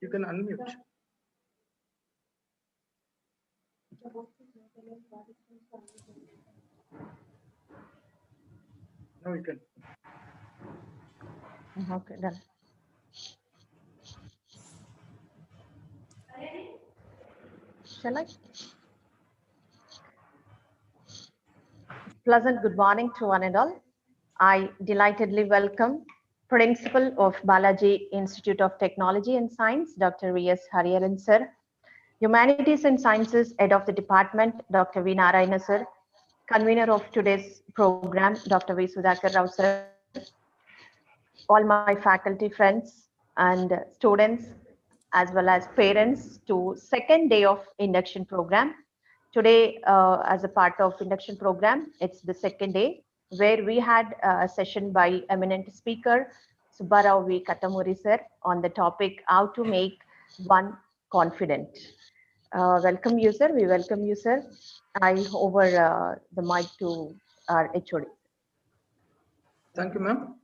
You can unmute. Now you can. Okay, done. Shall I? Pleasant good morning to one and all. I delightedly welcome Principal of Balaji Institute of Technology and Science, Dr. V.S. Hariharan sir, Humanities and Sciences Head of the Department, Dr. V. Narayana sir, Convener of today's program, Dr. V. Sudhakar Rao sir, all my faculty friends and students, as well as parents to second day of induction program. Today, as a part of induction program, it's the second day where we had a session by eminent speaker, Subbarao V. Kattamuri sir, on the topic, how to make one confident. Welcome you, sir. We welcome you, sir. I over the mic to our HOD. Thank you, ma'am.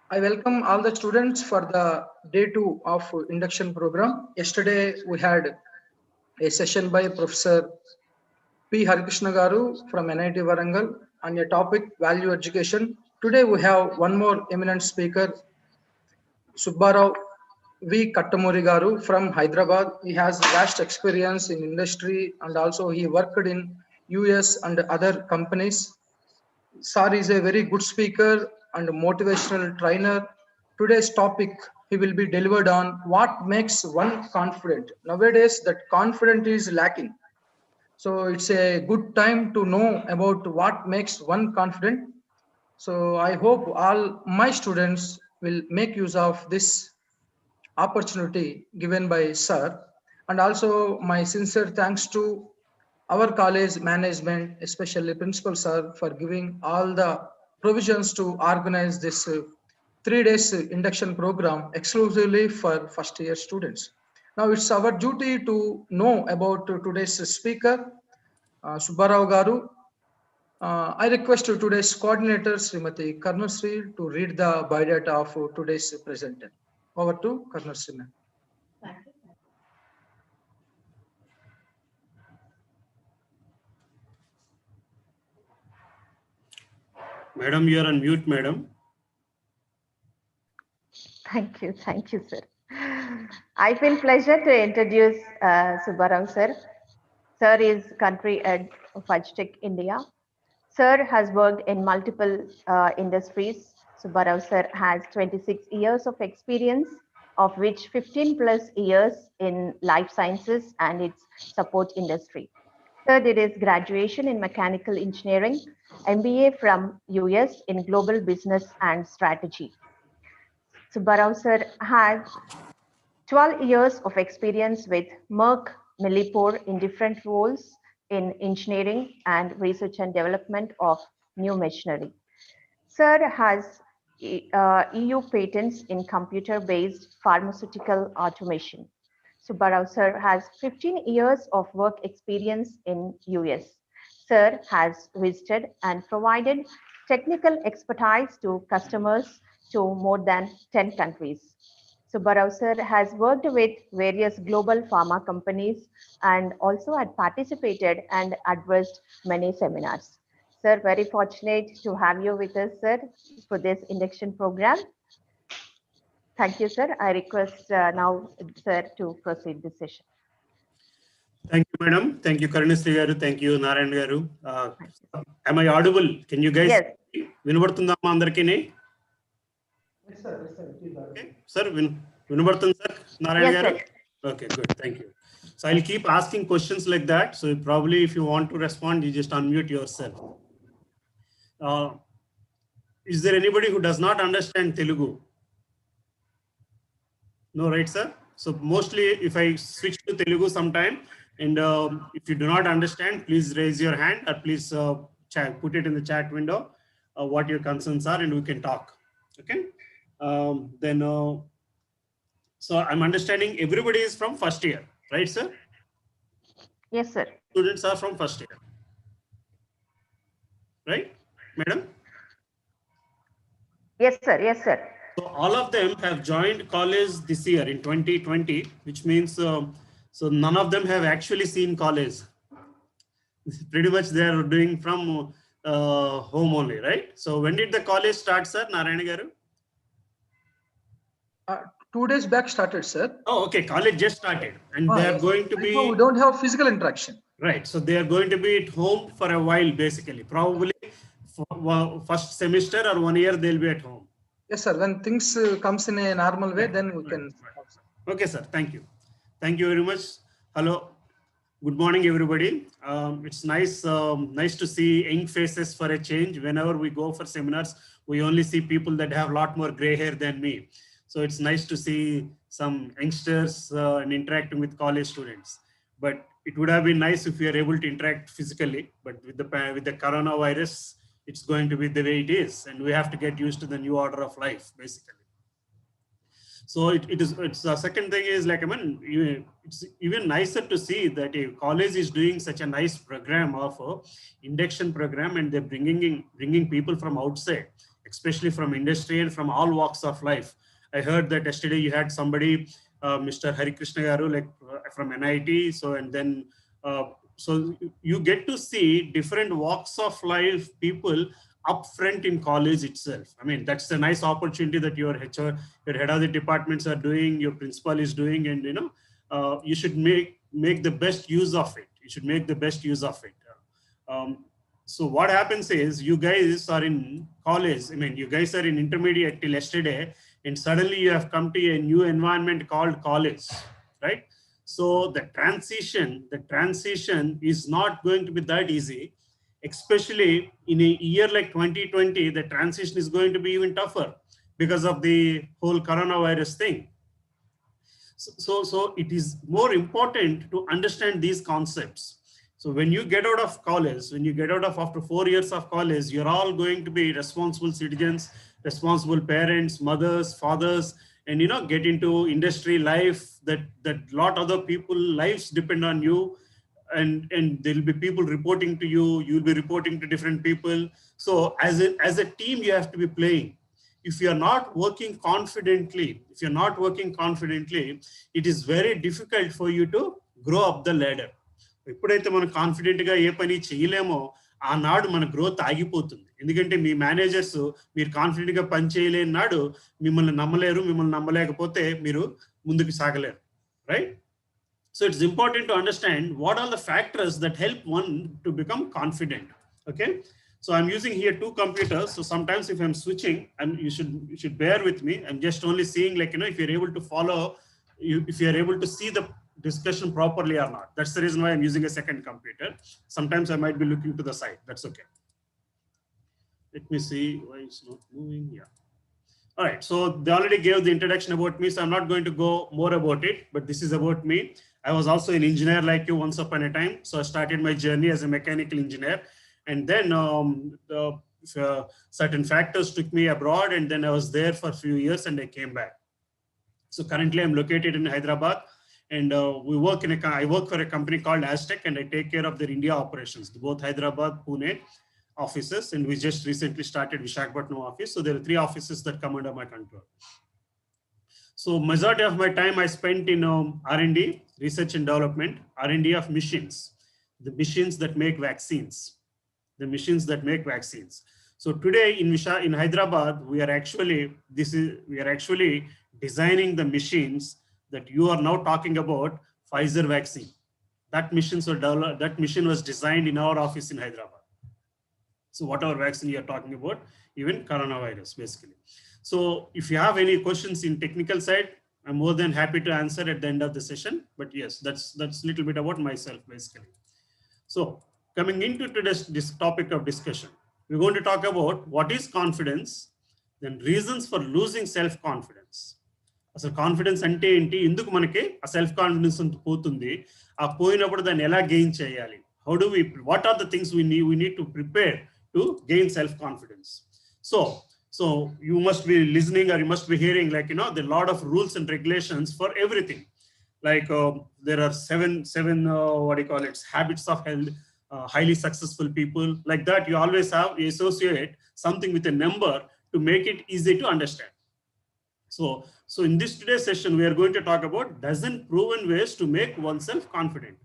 I welcome all the students for the day 2 of induction program. Yesterday we had a session by Professor P. Harikrishna Garu from NIT Warangal on a topic value education. Today we have one more eminent speaker, Subbarao V. Kattamuri Garu from Hyderabad. He has vast experience in industry and also he worked in US and other companies. Sir is a very good speaker and motivational trainer. Today's topic he will be delivered on what makes one confident. Nowadays that confidence is lacking. So it's a good time to know about what makes one confident. So I hope all my students will make use of this opportunity given by sir. And also my sincere thanks to our college management, especially principal sir, for giving all the provisions to organize this 3 days induction program exclusively for first year students. Now it's our duty to know about today's speaker, Subbarao Garu. I request today's coordinator, Srimati Karnasri, to read the biodata of today's presenter. Over to Karnasri, ma'am. Madam, you are on mute, madam. Thank you, sir. I feel pleasure to introduce Subbarao sir. Sir is country head of Aztec India. Sir has worked in multiple industries. Subbarao sir has 26 years of experience, of which 15 plus years in life sciences and its support industry. Sir did his graduation in mechanical engineering, MBA from US in global business and strategy. Subbarao sir has 12 years of experience with Merck Millipore in different roles in engineering and research and development of new machinery. Sir has EU patents in computer-based pharmaceutical automation. Subbarao sir has 15 years of work experience in US. Sir has visited and provided technical expertise to customers to more than 10 countries. Subbarao sir has worked with various global pharma companies and also had participated and advised many seminars. Sir, very fortunate to have you with us, sir, for this induction program. Thank you, sir. I request now, sir, to proceed this session. Thank you, madam. Thank you, Karnasri Garu. Thank you, Narayan Garu. Am I audible? Can you guys? Yes. Vinubardundama andarkini? Yes, sir. Yes, sir. Okay. Sir, Vinubardund sir, Narayan Yes, Garu? sir. Okay, good. Thank you. So I'll keep asking questions like that. So probably if you want to respond, you just unmute yourself. Is there anybody who does not understand Telugu? No, right, sir? So mostly if I switch to Telugu sometime, and if you do not understand, please raise your hand or please put it in the chat window what your concerns are and we can talk. Okay. So I'm understanding everybody is from first year, right, sir? Yes, sir. Students are from first year. Right, madam? Yes, sir. Yes, sir. So all of them have joined college this year in 2020, which means so none of them have actually seen college. Pretty much they are doing from home only, right? So when did the college start, sir, Narayana Garu? 2 days back started, sir. Oh, okay. College just started, and they are Yes. going to Right now we be don't have physical interaction. right. So they are going to be at home for a while, basically. Probably for first semester or 1 year they'll be at home. Yes, sir. When things comes in a normal way, Right, then we right, can. right. Okay, sir. Thank you. Thank you very much. Hello. Good morning, everybody. It's nice to see young faces for a change. Whenever we go for seminars, we only see people that have a lot more gray hair than me. So it's nice to see some youngsters and interacting with college students. But it would have been nice if we are able to interact physically. But with the coronavirus, it's going to be the way it is, and we have to get used to the new order of life, basically. So it's the second thing is like, I mean, it's even nicer to see that a college is doing such a nice program of induction program, and they're bringing people from outside, especially from industry and from all walks of life. I heard that yesterday you had somebody, Mr. Hari Krishna Garu, like from NIT. So, and then, so you get to see different walks of life people upfront in college itself. I mean, that's a nice opportunity that your HR, your head of the departments are doing, your principal is doing, and you should make the best use of it. You should make the best use of it. So what happens is you guys are in college. I mean, you guys are in intermediate till yesterday, and suddenly you have come to a new environment called college, right? So the transition is not going to be that easy. Especially in a year like 2020, the transition is going to be even tougher because of the whole coronavirus thing. So it is more important to understand these concepts. So when you get out of college, after 4 years of college, you're all going to be responsible citizens, responsible parents, mothers, fathers, and get into industry life that lot other people lives depend on you. And there will be people reporting to you, you'll be reporting to different people. So as a team, you have to be playing. If you're not working confidently, it is very difficult for you to grow up the ladder. ఎప్పుడైతే మనం కాన్ఫిడెంట్గా ఏ పని చేయలేమో ఆనాడు మన growth ఆగిపోతుంది. ఎందుకంటే మీ managers మీరు కాన్ఫిడెంట్గా పని చేయలేని నాడు మిమ్మల్ని నమ్మలేరు, మిమ్మల్ని నమ్మలేకపోతే మీరు ముందుకు సాగలేరు, right? So it's important to understand what are the factors that help one to become confident. Okay. So I'm using here 2 computers. So sometimes if I'm switching, and you should bear with me. I'm just only seeing, like, if you're able to follow, if you're able to see the discussion properly or not. That's the reason why I'm using a second computer. Sometimes I might be looking to the side. That's okay. Let me see why it's not moving. Yeah. All right. So they already gave the introduction about me. So I'm not going to go more about it, but this is about me. I was also an engineer like you once upon a time. So I started my journey as a mechanical engineer. And then certain factors took me abroad, and then I was there for a few years and I came back. So currently I'm located in Hyderabad, and I work for a company called Aztec, and I take care of their India operations, both Hyderabad, Pune offices, and we just recently started Visakhapatnam office. So there are 3 offices that come under my control. So majority of my time I spent in R&D, research and development, R&D of machines, the machines that make vaccines, So today in Hyderabad, we are actually designing the machines that you are now talking about, Pfizer vaccine. That machine was designed in our office in Hyderabad. So whatever vaccine you are talking about, even coronavirus, basically. So if you have any questions in technical side, I'm more than happy to answer at the end of the session. But yes, that's a little bit about myself, basically. So coming into this topic of discussion, we're going to talk about what is confidence, then reasons for losing self-confidence. అసలు confidence అంటే ఏంటి, ఎందుకు మనకి ఆ self confidence పోతుంది, ఆ పోయినప్పుడు దాన్ని ఎలా గెయిన్ చేయాలి, what are the things we need to prepare to gain self-confidence. So you must be listening, or you must be hearing, like, there are a lot of rules and regulations for everything. Like there are seven habits of highly successful people. Like that, you always have associate something with a number to make it easy to understand. So in this today's session, we are going to talk about dozen proven ways to make oneself confident.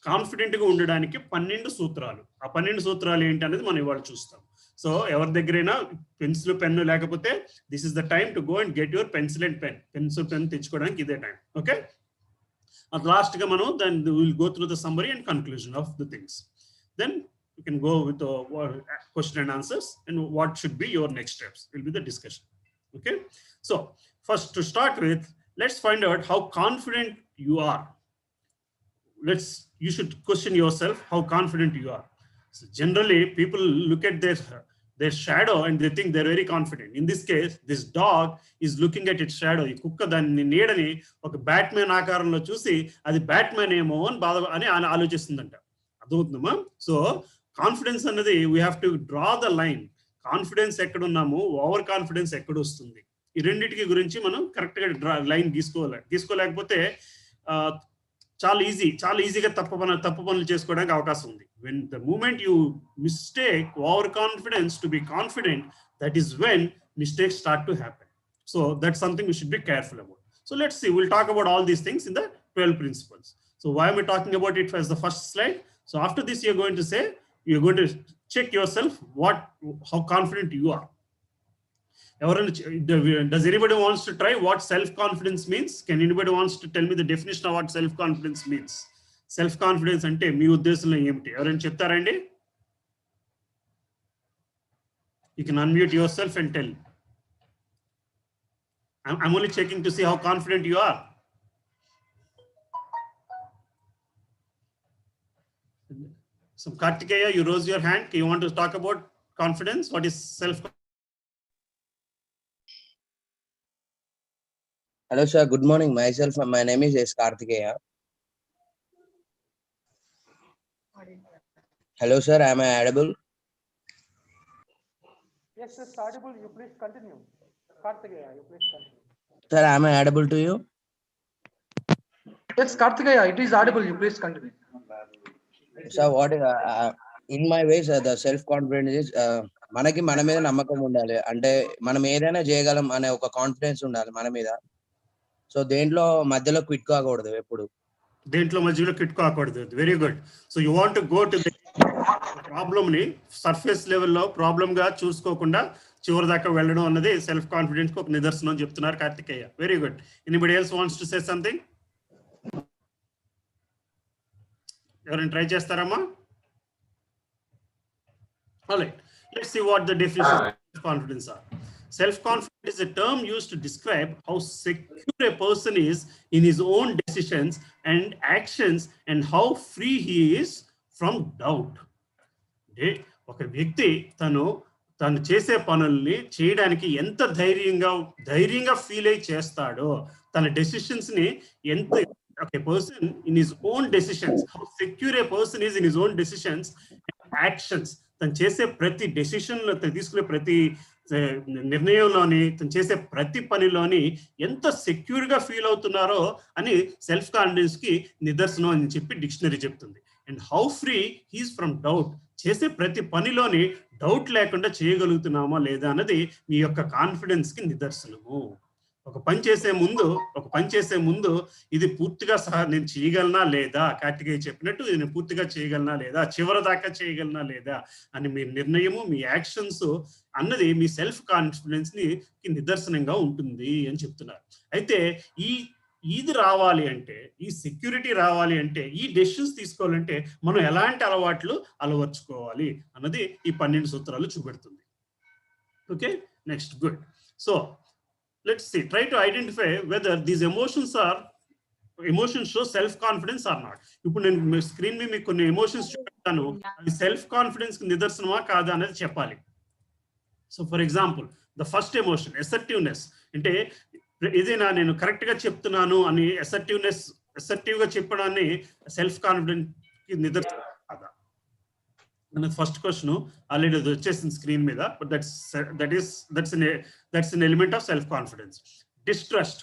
Confident గా ఉండడానికి 12 సూత్రాలు. ఆ 12 సూత్రాలు ఏంటి అనేది మనం ఇవాళ చూస్తాం. సో ఎవరి దగ్గరైనా పెన్సిల్ పెన్ను లేకపోతే this is the time to go and get your pencil and pen. Pencil pen తెచ్చుకోవడానికి ఇదే time. Okay, at last ga manu then we will go through the summary and conclusion of the things. Then you can go with the question and answers and what should be your next steps will be the discussion. Okay, so first to start with, let's find out how confident you are. You should question yourself how confident you are. So generally people look at their shadow and they think they're very confident. In this case, this dog is looking at its shadow. ఈ కుక్క దాన్ని నీడని ఒక batsmen ఆకారంలో చూసి అది Batman ఏమో అని ఆలోచిస్తుందంట. అర్థమవుతుందమ్మా? సో కాన్ఫిడెన్స్ అన్నది we have to draw the line. Confidence ఎక్కడున్నాము, ఓవర్ కాన్ఫిడెన్స్ ఎక్కడ వస్తుంది, ఈ రెండింటికి గురించి మనం కరెక్ట్ గా లైన్ గీసుకోలేకపోతే చాలా ఈజీగా తప్పు పనులు చేసుకోవడానికి అవకాశం ఉంది. when the moment you mistake overconfidence to be confident, that is when mistakes start to happen. So that's something we should be careful about. So let's see, we'll talk about all these things in the 12 principles. So why am I talking about it as the first slide? So after this you're going to check yourself how confident you are. Does anybody wants to try what self-confidence means? Can anybody wants to tell me the definition of what self-confidence means? Self-confidence ante మీ ఉద్దేశంలో ఏమిటి? ఎవరైనా చెప్తారా అండి? You can unmute yourself and tell. I'm only checking to see how confident you are. So Kartikeya, you rose your hand. You want to talk about confidence? What is self-confidence? Hello sir, good morning. My name is S. Kartikeya. Hello sir, am I audible? Yes, it's audible. You please continue. Kartikeya, you please continue. Sir, am I audible to you? Yes, Kartikeya, it is audible. You please continue. So what in my ways the self-confidence is మనకి మన మీద నమ్మకం ఉండాలి. అంటే మనం ఏదైనా చేయగలం అనే ఒక కాన్ఫిడెన్స్ ఉండాలి మన మీద. సో దేంట్లో మధ్యలో క్విట్ కాకూడదు. ఎప్పుడు దేంట్లో మధ్యలో క్విట్ కాకూడదు. Very good. So you want to go to the problem ని సర్ఫేస్ లెవెల్లో ప్రాబ్లమ్ గా చూసుకోకుండా చివరి దాకా వెళ్ళడం అన్నది సెల్ఫ్ కాన్ఫిడెన్స్ కి ఒక నిదర్శనం చెప్తున్నారు Karthikeya. Very good. Anybody else wants to say something? ఎవరైనా ట్రై చేస్తారమ్మా? Alright, let's see what the definition of confidence are. Self-confidence is a term used to describe how secure a person is in his own decisions and actions and how free he is from doubt. ఒక వ్యక్తి తను చేసే పనుల్ని చేయడానికి ఎంత ధైర్యంగా feel అయి చేస్తాడో, తన డెసిషన్స్ ని ఎంత person in his own decisions, how secure a person is in his own decisions and actions. తను చేసే ప్రతి డెసిషన్ లో, తీసుకునే ప్రతి నిర్ణయంలోని, తను చేసే ప్రతి పనిలోని ఎంత సెక్యూర్ గా ఫీల్ అవుతున్నారో అని సెల్ఫ్ కాన్ఫిడెన్స్ కి నిదర్శనం అని చెప్పి డిక్షనరీ చెప్తుంది. And how free he's from doubt, చేసే ప్రతి పనిలోని డౌట్ లేకుండా చేయగలుగుతున్నామా లేదా అన్నది మీ యొక్క కాన్ఫిడెన్స్ కి నిదర్శనము. ఒక పని చేసే ముందు ఇది పూర్తిగా నేను చేయగలనా లేదా, కార్తికేయ చెప్పినట్టు నేను పూర్తిగా చేయగలనా లేదా, చివరి దాకా చేయగలనా లేదా అని మీ నిర్ణయము, మీ యాక్షన్స్ అన్నది మీ సెల్ఫ్ కాన్ఫిడెన్స్ ని నిదర్శనంగా ఉంటుంది అని చెప్తున్నారు. అయితే ఇది రావాలి అంటే, ఈ సెక్యూరిటీ రావాలి అంటే, ఈ డెసిషన్స్ తీసుకోవాలంటే మనం ఎలాంటి అలవాట్లు అలవర్చుకోవాలి అన్నది ఈ 12 సూత్రాలు చూపెడుతుంది. Okay, next, good. So let's see, try to identify whether these emotions show self confidence or not. ఇప్పుడు నేను స్క్రీన్ మీద మీకు కొన్ని ఎమోషన్స్ చూపిస్తాను, అది సెల్ఫ్ కాన్ఫిడెన్స్ కి నిదర్శనమా కాదా అనేది చెప్పాలి. So for example, the first emotion assertiveness, అంటే ఏదైనా నేను కరెక్ట్ గా చెప్తున్నాను అని అసర్టివ్ గా చెప్పడాన్ని సెల్ఫ్ కాన్ఫిడెన్స్ కి నిదర్శనం కాదా అన్నది ఫస్ట్ క్వశ్చన్. ఆల్రెడీ అది వచ్చేసింది స్క్రీన్ మీద, but that's an element of self confidence. Distrust,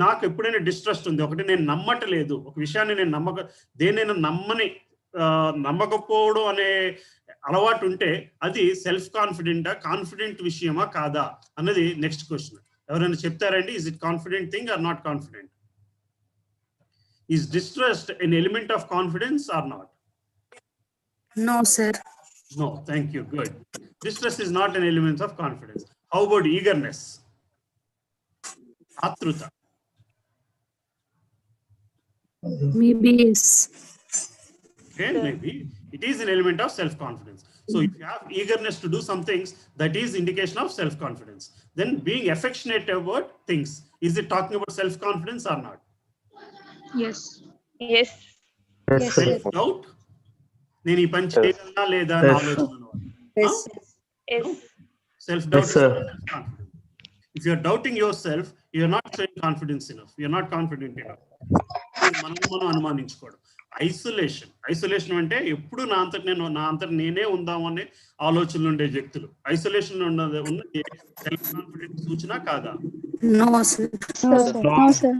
నాకు ఎప్పుడైనా డిస్ట్రస్ట్ ఉంది, ఒకటి నేను నమ్మట్లేదు, ఒక విషయాన్ని నేను దేనైనా నమ్మకపోవడం అనే అలవాటు ఉంటే అది సెల్ఫ్ కాన్ఫిడెంట్ విషయమా కాదా అన్నది నెక్స్ట్ క్వశ్చన్. ఎవరైనా చెప్తారండి, is it confident thing or not confident? Is distrust an element of confidence or not? No, sir. No, thank you. Good. Distrust is not an element of confidence. How about eagerness? Atruta. Maybe yes. Okay, maybe it is an element of self-confidence. So if you have eagerness to do some things, that is indication of self-confidence. Then being affectionate about things, is it talking about self-confidence or not? Yes. Yes. Self-doubt? నేను ఈ పని చేయగలనా లేదా అని ఆలోచన ఉన్నవాడు. Yes. Yes. Self-doubt Yes, is sir. not self-confidence. If you are doubting yourself, you are not showing confidence enough. You are not confident enough. మనం అనుమానించుకోవడం. Isolation అంటే ఎప్పుడు నా అంతట నేనే ఉందామనే ఆలోచనలు ఉండే వ్యక్తులు. ఐసోలేషన్ ఉన్నది సెల్ఫ్ కాన్ఫిడెన్స్ సూచన కాదా? No, sir. No, sir.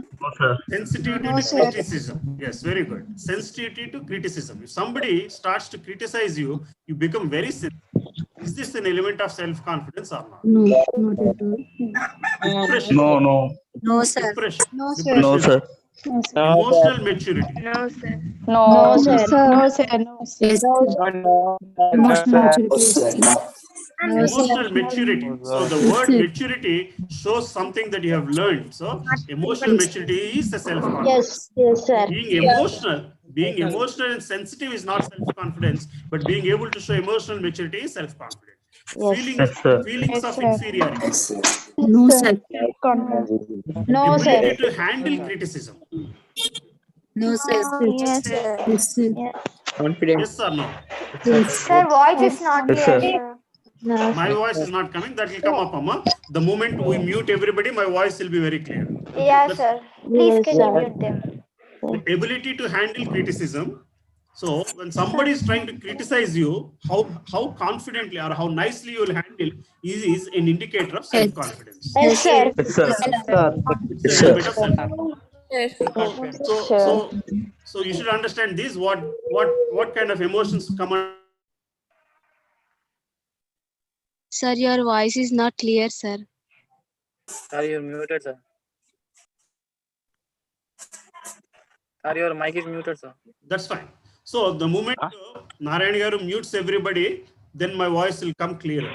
Sensitivity to criticism. Yes, very good. Sensitivity to criticism. If somebody starts to criticize you, you become very sensitive. Is this an element of self-confidence or not? No, not at all. Depression. No. No, sir. Depression. No, Depression. sir. Emotional maturity. No, sir. No, sir. No, sir. No, sir. Yes, sir. Emotional maturity. No, sir. Emotional maturity. So the word Yes, sir. maturity shows something that you have learned. So emotional maturity is the self-confidence. Yes, sir. Being emotional and sensitive is not self-confidence, but being able to show emotional maturity is self-confidence. Yes, sir. Feelings of inferiority. No, sir. No, sir. Ability to handle criticism. No, sir. Yes, sir. Yes, sir. Yes or no? Yes. Sir, voice is not Yes, clear, sir. sir. My voice is not coming. That will come up, Amma. The moment we mute everybody, my voice will be very clear. Yeah, sir. Please Yes, can sir. you mute them? The ability to handle criticism. So when somebody is trying to criticize you, how confidently or how nicely you will handle is an indicator of self-confidence. Yes, sir. Yes, sir. It's a little bit of self-confidence. So you should understand this. What kind of emotions come on? Sir, your voice is not clear, sir. Sir, you're muted, sir. Sir, your mic is muted, sir. That's fine. So the moment Narayan Garu mutes everybody, then my voice will come clearer.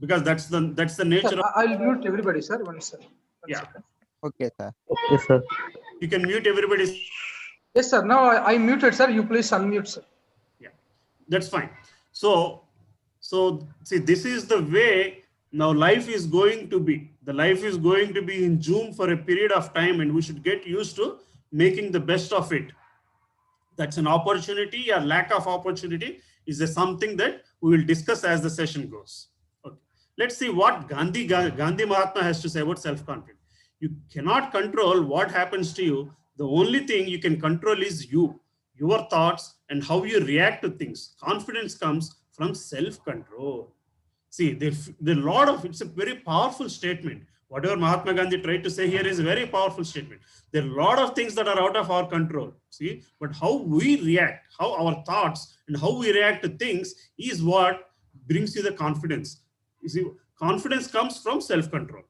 Because that's the nature Sir, of. I'll mute everybody, sir. One second. Yeah. Okay, sir. Yes, sir. You can mute everybody. Yes, sir. Now I muted, sir. You please unmute, sir. Yeah, that's fine. So see, this is the way now life is going to be. The life is going to be in Zoom for a period of time, and we should get used to making the best of it. That's an opportunity or lack of opportunity is something that we will discuss as the session goes. Okay. Let's see what Gandhi Mahatma has to say about self-confidence. You cannot control what happens to you. The only thing you can control is you, your thoughts, and how you react to things. Confidence comes from self-control. See, it's a very powerful statement. Whatever Mahatma Gandhi tried to say here is a very powerful statement. There are a lot of things that are out of our control. See, but how we react, how our thoughts and how we react to things is what brings you the confidence. You see, confidence comes from self-control.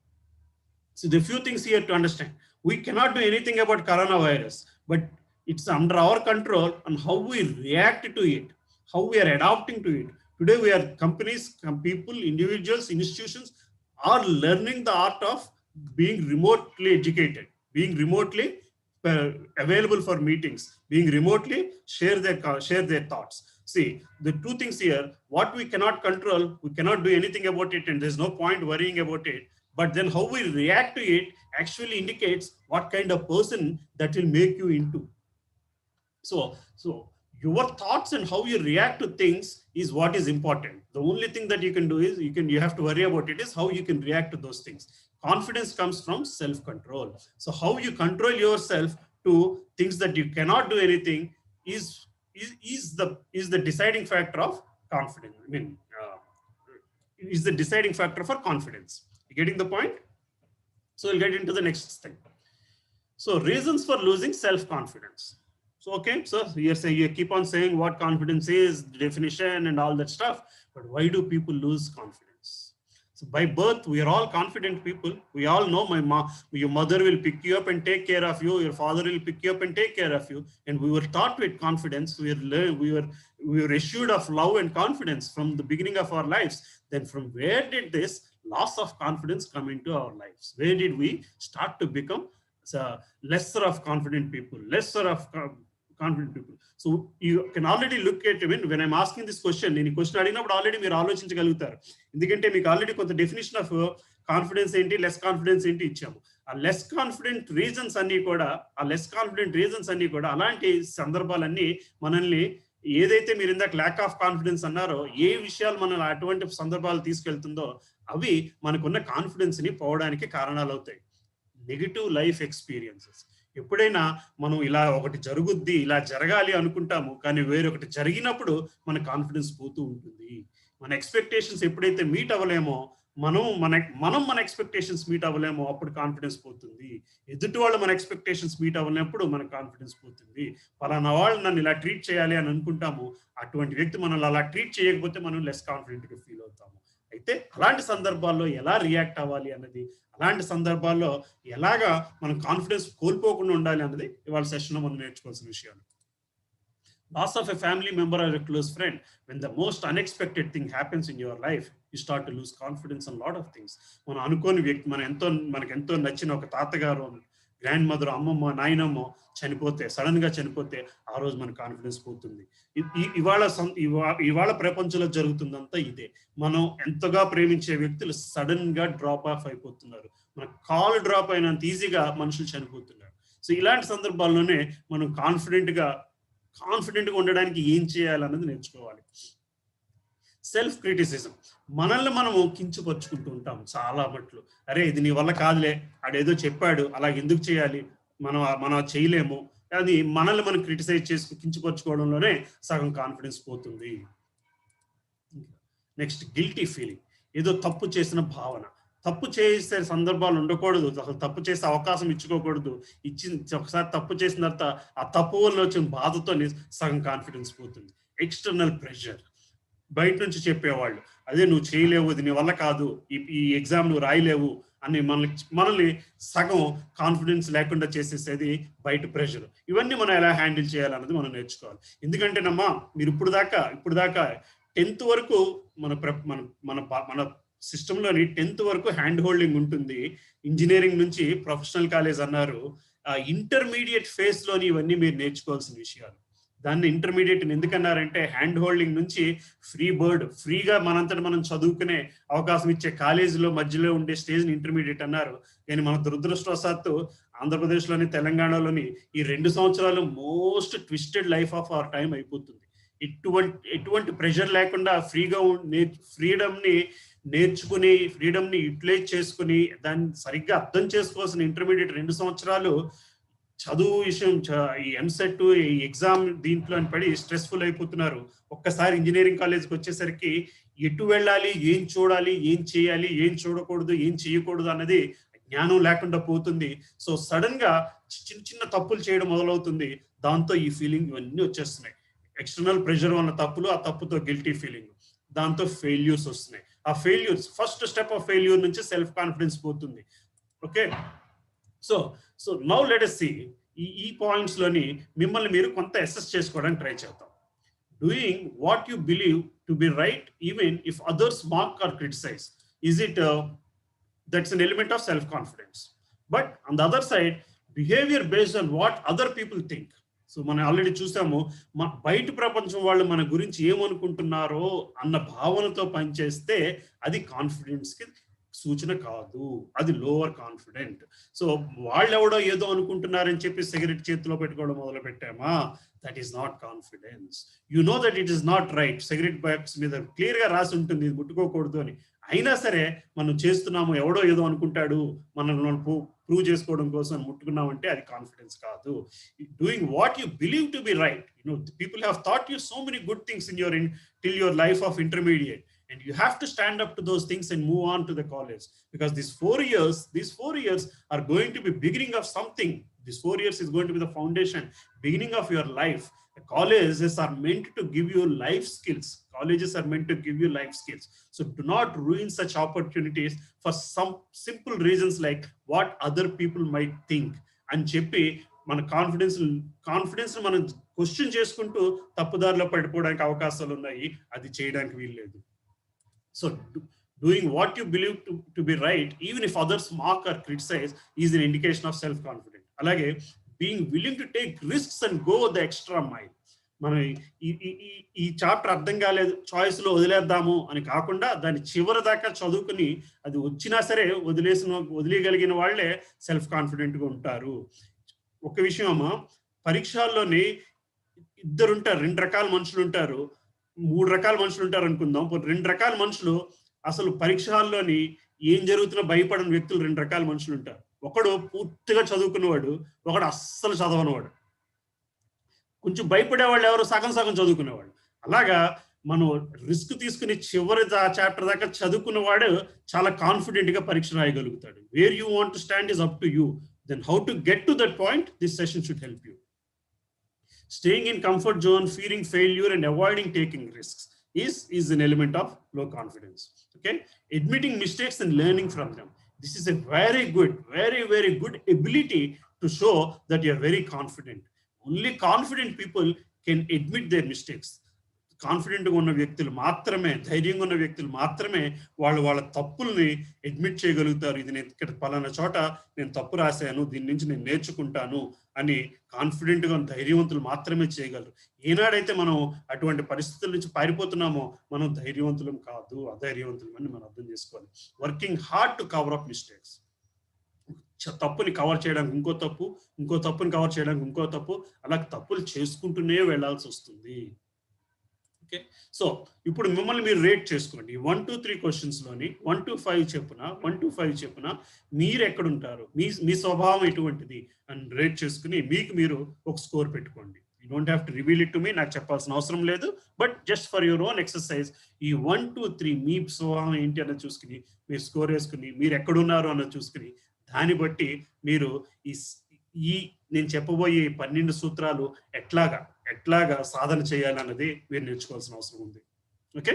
So there are few things here to understand. We cannot do anything about coronavirus, but it's under our control on how we react to it, how we are adapting to it. Today, we are companies, people, individuals, institutions are learning the art of being remotely educated, being remotely available for meetings, being remotely share their thoughts. See, the two things here, what we cannot control, we cannot do anything about it, and there's no point worrying about it. But then how we react to it actually indicates what kind of person that will make you into. So your thoughts and how you react to things is what is important. The only thing that you can do is you have to worry about it is how you can react to those things. Confidence comes from self-control. So how you control yourself to things that you cannot do anything is the deciding factor of confidence. I mean, is the deciding factor for confidence. You getting the point? So we'll get into the next thing. So reasons for losing self-confidence. So, okay, so you keep on saying what confidence is, definition and all that stuff, but why do people lose confidence? So by birth, we are all confident people. We all know your mother will pick you up and take care of you. Your father will pick you up and take care of you. And we were taught with confidence. We were assured of love and confidence from the beginning of our lives. Then from where did this loss of confidence come into our lives? Where did we start to become lesser of confident people, confident people? So you can already look at when I'm asking this question, నేను question అడిగినప్పుడు already మీరు ఆలోచించగలుగుతారు. ఎందుకంటే మీకు already కొంత definition of confidence ఏంటి, less confidence ఏంటి ఇచ్చాము. ఆ లెస్ కాన్ఫిడెంట్ రీజన్స్ అన్ని కూడా అలాంటి సందర్భాలన్నీ మనల్ని ఏదైతే మీరు ఇందాక ల్యాక్ ఆఫ్ కాన్ఫిడెన్స్ అన్నారో, ఏ విషయాలు మనల్ని అటువంటి సందర్భాలు తీసుకెళ్తుందో అవి మనకున్న కాన్ఫిడెన్స్ ని పోవడానికి కారణాలు అవుతాయి. Negative life experiences. ఎప్పుడైనా మనం ఇలా ఒకటి జరుగుద్ది, ఇలా జరగాలి అనుకుంటాము, కానీ వేరొకటి జరిగినప్పుడు మన కాన్ఫిడెన్స్ పోతూ ఉంటుంది. మన ఎక్స్పెక్టేషన్స్ ఎప్పుడైతే మీట్ అవ్వలేమో, మన ఎక్స్పెక్టేషన్స్ మీట్ అవ్వలేమో అప్పుడు కాన్ఫిడెన్స్ పోతుంది. ఎదుటి వాళ్ళు మన ఎక్స్పెక్టేషన్స్ మీట్ అవ్వలేనప్పుడు మన కాన్ఫిడెన్స్ పోతుంది. పలానా వాళ్ళు నన్ను ఇలా ట్రీట్ చేయాలి అని అనుకుంటాము, అటువంటి వ్యక్తి మనల్ని అలా ట్రీట్ చేయకపోతే మనం లెస్ కాన్ఫిడెంట్గా ఫీల్ అవుతాము. అయితే అలాంటి సందర్భాల్లో ఎలా రియాక్ట్ అవ్వాలి అన్నది, అలాంటి సందర్భాల్లో ఎలాగా మనం కాన్ఫిడెన్స్ కోల్పోకుండా ఉండాలి అన్నది ఇవాళ సెషన్లో మనం నేర్చుకోవాల్సిన విషయాలు. Loss of a family member or a close friend. When the most unexpected thing happens in your life, you start to lose confidence on a lot of things. మనం అనుకోని వ్యక్తి, మనకు ఎంతో నచ్చిన ఒక తాతగారు, గ్రాండ్ మదర్, అమ్మమ్మ, నాయనమ్మ సడన్ గా చనిపోతే ఆ రోజు మన కాన్ఫిడెన్స్ పోతుంది. ఇవాళ ప్రపంచంలో జరుగుతుందంతా ఇదే. మనం ఎంతగా ప్రేమించే వ్యక్తులు సడన్ గా డ్రాప్ ఆఫ్ అయిపోతున్నారు. మన కాల్ డ్రాప్ అయినంత ఈజీగా మనుషులు చనిపోతున్నారు. సో ఇలాంటి సందర్భాల్లోనే మనం కాన్ఫిడెంట్ గా ఉండడానికి ఏం చేయాలన్నది నేర్చుకోవాలి. Self criticism. మనల్ని మనము కించపరుచుకుంటూ ఉంటాం చాలా మట్లు. అరే ఇది నీ వల్ల కాదులే, ఆడేదో చెప్పాడు, అలా ఎందుకు చేయాలి, మనం చేయలేము, అది మనల్ని మనం క్రిటిసైజ్ కించపరుచుకోవడంలోనే సగం కాన్ఫిడెన్స్ పోతుంది. Next guilty feeling. ఏదో తప్పు చేసిన భావన. తప్పు చేసే సందర్భాలు ఉండకూడదు, అసలు తప్పు చేసే అవకాశం ఇచ్చుకోకూడదు. ఒకసారి తప్పు చేసిన తర్వాత ఆ తప్పు వల్ల వచ్చిన బాధతో సగం కాన్ఫిడెన్స్ పోతుంది. External pressure. బయట నుంచి చెప్పేవాళ్ళు, అదే నువ్వు చేయలేవు, ఇది నీ వల్ల కాదు, ఈ ఎగ్జామ్ నువ్వు రాయలేవు అని మనల్ని సగం కాన్ఫిడెన్స్ లేకుండా చేసేసేది బయట ప్రెషర్. ఇవన్నీ మనం ఎలా హ్యాండిల్ చేయాలన్నది మనం నేర్చుకోవాలి. ఎందుకంటేనమ్మా మీరు ఇప్పుడు దాకా 10th వరకు మన సిస్టంలోని 10th వరకు హ్యాండ్ హోల్డింగ్ ఉంటుంది. ఇంజనీరింగ్ నుంచి ప్రొఫెషనల్ కాలేజ్ అన్నారు. ఇంటర్మీడియట్ ఫేజ్ లోని ఇవన్నీ మీరు నేర్చుకోవాల్సిన విషయాలు. దాన్ని ఇంటర్మీడియట్ ఎందుకన్నారంటే హ్యాండ్ హోల్డింగ్ నుంచి ఫ్రీగా మనంతట మనం చదువుకునే అవకాశం ఇచ్చే కాలేజీలో మధ్యలో ఉండే స్టేజ్ని ఇంటర్మీడియట్ అన్నారు. కానీ మన దురదృష్టవశాత్తు ఆంధ్రప్రదేశ్లోని, తెలంగాణలోని ఈ 2 సంవత్సరాలు most twisted life of our time అయిపోతుంది. ఎటువంటి ప్రెషర్ లేకుండా ఫ్రీడమ్ని నేర్చుకుని, ఫ్రీడమ్ని యూటిలైజ్ చేసుకుని, దాన్ని సరిగ్గా అర్థం చేసుకోవాల్సిన ఇంటర్మీడియట్ 2 సంవత్సరాలు చదువు విషయం, ఈ ఎంసెట్, ఈ ఎగ్జామ్ దీంట్లో అని పడి స్ట్రెస్ఫుల్ అయిపోతున్నారు. ఒక్కసారి ఇంజనీరింగ్ కాలేజ్కి వచ్చేసరికి ఎటు వెళ్ళాలి, ఏం చూడాలి, ఏం చేయాలి, ఏం చూడకూడదు, ఏం చేయకూడదు అన్నది జ్ఞానం లేకుండా పోతుంది. సో సడన్ గా చిన్న తప్పులు చేయడం మొదలవుతుంది. దాంతో ఈ ఫీలింగ్ ఇవన్నీ వచ్చేస్తున్నాయి. ఎక్స్టర్నల్ ప్రెషర్ ఉన్న తప్పులు, ఆ తప్పుతో గిల్టీ ఫీలింగ్, దాంతో ఫెయిల్యూర్స్ వస్తున్నాయి. ఆ failures first step of failure నుంచి సెల్ఫ్ కాన్ఫిడెన్స్ పోతుంది. Okay, so now let us see ఈ పాయింట్స్ లోని మిమ్మల్ని మీరు కొంత అసెస్ చేసుకోవడానికి ట్రై చేద్దాం. Doing what you believe to be right even if others mark or criticise, is it that's an element of self confidence. But on the other side, behavior based on what other people think. So మనం already చూసాము, బయట ప్రపంచం వాళ్ళు మన గురించి ఏమనుకుంటున్నారో అన్న భావనతో పనిచేస్తే అది కాన్ఫిడెన్స్ కి సూచన కాదు, అది లోవర్ కాన్ఫిడెంట్. సో వాళ్ళెవడో ఏదో అనుకుంటున్నారని చెప్పి సిగరెట్ చేతిలో పెట్టుకోవడం మొదలు పెట్టామా, that is not confidence. You know that it is not right. Cigarette box మీద క్లియర్ గా రాసి ఉంటుంది ఇది ముట్టుకోకూడదు అని, అయినా సరే మనం చేస్తున్నాము, ఎవడో ఏదో అనుకుంటాడు మనం ప్రూవ్ చేసుకోవడం కోసం ముట్టుకున్నామంటే అది కాన్ఫిడెన్స్ కాదు. Doing what you believe to be right. People have thought you so many good things in till your life of intermediate. And you have to stand up to those things and move on to the college, because these 4 years are going to be beginning of something. This 4 years is going to be the foundation, beginning of your life. Colleges are meant to give you life skills. Colleges are meant to give you life skills. So do not ruin such opportunities for some simple reasons like what other people might think. And చెప్పి మన confidence మనం question చేసుకుంటూ తప్పుదారిలో పడిపోవడానికి అవకాశాలు ఉన్నాయి. అది చేయడానికి వీల్లేదు. So doing what you believe to be right, even if others mock or criticize, is an indication of self-confidence. అలాగే being willing to take risks and go the extra mile. మనం ఈ చాప్టర్ అర్థం కాలేదు, చాయిస్లో వదిలేద్దాము అని కాకుండా దాని చివరి దాకా చదువుకుని అది వచ్చినా సరే వదిలేయగలిగిన వాళ్ళే సెల్ఫ్ కాన్ఫిడెంట్గా ఉంటారు. ఒక విషయం అమ్మా, పరీక్షల్లోని ఇద్దరుంటారు, 2 రకాల మనుషులు ఉంటారు, 3 రకాల మనుషులు ఉంటారు అనుకుందాం. 2 రకాల మనుషులు అసలు పరీక్షల్లోని ఏం జరుగుతున్నా భయపడని వ్యక్తులు 2 రకాల మనుషులు ఉంటారు. ఒకడు పూర్తిగా చదువుకున్నవాడు, ఒకడు అస్సలు చదవనివాడు. కొంచెం భయపడేవాళ్ళు ఎవరు? సగం చదువుకునేవాడు. అలాగా మనం రిస్క్ తీసుకుని చివరి చాప్టర్ దాకా చదువుకున్నవాడు చాలా కాన్ఫిడెంట్ గా పరీక్ష రాయగలుగుతాడు. Where you want to stand is up to you. Then how to get to that point, this session should help you. Staying in comfort zone, fearing failure and avoiding taking risks is an element of low confidence. Okay, admitting mistakes and learning from them. This is a very good ability to show that you are very confident. Only confident people can admit their mistakes. కాన్ఫిడెంట్గా ఉన్న వ్యక్తులు మాత్రమే, ధైర్యంగా ఉన్న వ్యక్తులు మాత్రమే వాళ్ళ తప్పుల్ని అడ్మిట్ చేయగలుగుతారు. ఇది నేను ఇక్కడ పలానా చోట నేను తప్పు రాశాను, దీని నుంచి నేను నేర్చుకుంటాను అని కాన్ఫిడెంట్గా ఉన్న ధైర్యవంతులు మాత్రమే చేయగలరు. ఏనాడైతే మనం అటువంటి పరిస్థితుల నుంచి పారిపోతున్నామో మనం ధైర్యవంతులం కాదు, అధైర్యవంతులం అని మనం అర్థం చేసుకోవాలి. Working hard to cover up mistakes. తప్పుని కవర్ చేయడానికి ఇంకో తప్పుని కవర్ చేయడానికి ఇంకో తప్పు, అలా తప్పులు చేసుకుంటూనే వెళ్లాల్సి వస్తుంది. ఓకే, సో ఇప్పుడు మిమ్మల్ని మీరు రేట్ చేసుకోండి. 1 to 3 క్వశ్చన్స్ లోని 1 to 5 చెప్పున మీరు ఎక్కడుంటారు, మీ స్వభావం ఎటువంటిది అని రేట్ చేసుకుని మీకు మీరు ఒక స్కోర్ పెట్టుకోండి. You don't have to reveal it to me, నాకు చెప్పాల్సిన అవసరం లేదు. But just for your own exercise ఈ 1 to 3 మీ స్వభావం ఏంటి అన్నది చూసుకుని మీరు స్కోర్ వేసుకుని మీరు ఎక్కడున్నారు అన్నది చూసుకుని దాన్ని బట్టి మీరు ఈ నేను చెప్పబోయే 12 సూత్రాలు ఎట్లాగా సాధన చేయాలన్నది మీరు నేర్చుకోవాల్సిన అవసరం ఉంది. Okay,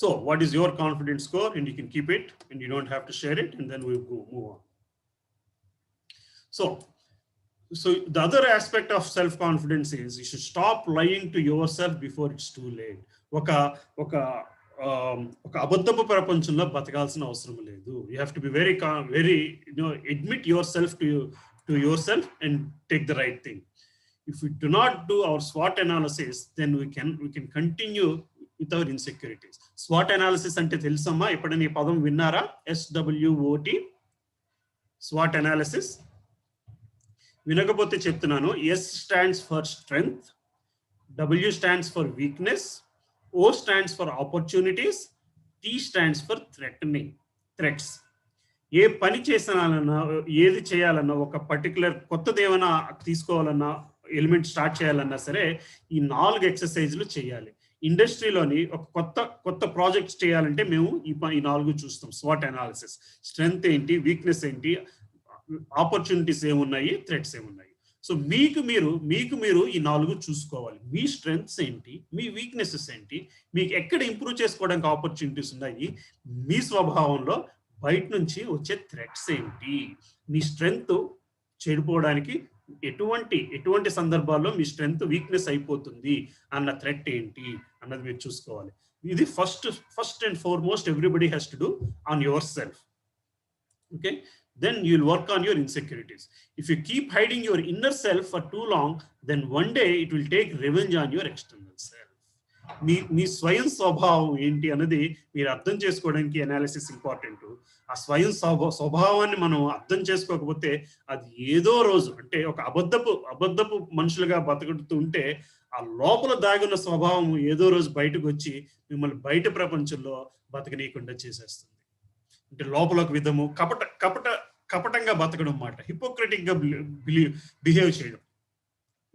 so what is your confidence score and you can keep it and you don't have to share it and then we move on. So the other aspect of self confidence is you should stop lying to yourself before it's too late. ఒక అబద్ధపు ప్రపంచంలో బతకాల్సిన అవసరం లేదు. You have to be very admit your self to your self and take the right thing. If we do not do our SWOT analysis, then we can continue with our insecurities. SWOT analysis ante telusama, eppadani padam vinnara? SWOT, SWOT analysis. Vinakapothe cheptunanu. S stands for strength, W stands for weakness, O stands for opportunities, T stands for threats. ఏ పని చేసాలన్నా, ఏది చేయాలన్నా, ఒక particular కొత్తదేమైనా తీసుకోవాలన్నా, element start చేయాలన్నా సరే ఈ 4 ఎక్సర్సైజ్లు చేయాలి. ఇండస్ట్రీలోని ఒక కొత్త ప్రాజెక్ట్స్ చేయాలంటే మేము ఈ 4 చూస్తాం. స్వాట్ అనాలిసిస్, స్ట్రెంగ్త్ ఏంటి, వీక్నెస్ ఏంటి, ఆపర్చునిటీస్ ఏమున్నాయి, థ్రెట్స్ ఏమున్నాయి. సో మీకు మీరు ఈ 4 చూసుకోవాలి. మీ స్ట్రెంగ్త్స్ ఏంటి, మీ వీక్నెసెస్ ఏంటి, మీకు ఎక్కడ ఇంప్రూవ్ చేసుకోవడానికి ఆపర్చునిటీస్ ఉన్నాయి, మీ స్వభావంలో బయట నుంచి వచ్చే థ్రెట్స్ ఏంటి, మీ స్ట్రెంగ్త్ చెడిపోవడానికి ఎటువంటి సందర్భాల్లో మీ స్ట్రెంగ్త్ వీక్నెస్ అయిపోతుంది అన్న థ్రెట్ ఏంటి అన్నది మీరు చూసుకోవాలి. ఇది first and foremost everybody has to do on your self. Okay, then you'll work on your insecurities. If you keep hiding your inner self for too long, then one day it will take revenge on your external self. మీ స్వయం స్వభావం ఏంటి అన్నది మీరు అర్థం చేసుకోవడానికి analysis important. ఆ స్వయం స్వభావాన్ని మనం అర్థం చేసుకోకపోతే అది ఏదో రోజు, అంటే ఒక అబద్ధపు మనుషులుగా బతుకుతూ ఉంటే ఆ లోపల దాగున్న స్వభావం ఏదో రోజు బయటకు వచ్చి మిమ్మల్ని బయట ప్రపంచంలో బతకనీయకుండా చేసేస్తుంది. అంటే లోపల ఒక విధము కపటంగా బతకడం అన్నమాట, హిపోక్రటిక్ గా బిహేవ్ చేయడం,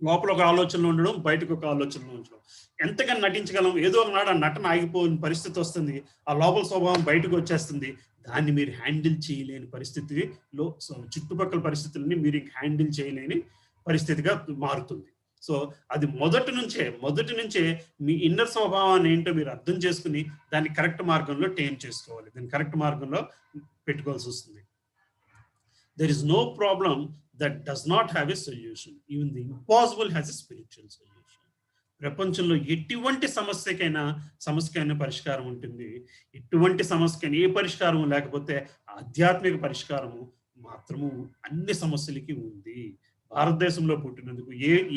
లోపల ఒక ఆలోచనలో ఉండడం, బయటకు ఒక ఆలోచనలో ఉంచడం. ఎంతగా నటించగలం, ఏదో ఒక నాడు ఆ నటన ఆగిపోయిన పరిస్థితి వస్తుంది, ఆ లోపల స్వభావం బయటకు వచ్చేస్తుంది, దాన్ని మీరు హ్యాండిల్ చేయలేని పరిస్థితిలో చుట్టుపక్కల పరిస్థితులని మీరు హ్యాండిల్ చేయలేని పరిస్థితిగా మారుతుంది. సో అది మొదటి నుంచే మీ ఇన్నర్ స్వభావాన్ని ఏంటో మీరు అర్థం చేసుకుని దాన్ని కరెక్ట్ మార్గంలో టేమ్ చేసుకోవాలి, దాన్ని కరెక్ట్ మార్గంలో పెట్టుకోవాల్సి వస్తుంది. There is no problem that does not have a solution. Even the impossible has a spiritual solution. ప్రపంచంలో ఎటువంటి సమస్యకైనా పరిష్కారం ఉంటుంది. ఎటువంటి సమస్యకైనా ఏ పరిష్కారం లేకపోతే ఆధ్యాత్మిక పరిష్కారము మాత్రము అన్ని సమస్యలకి ఉంది. భారతదేశంలో పుట్టినందుకు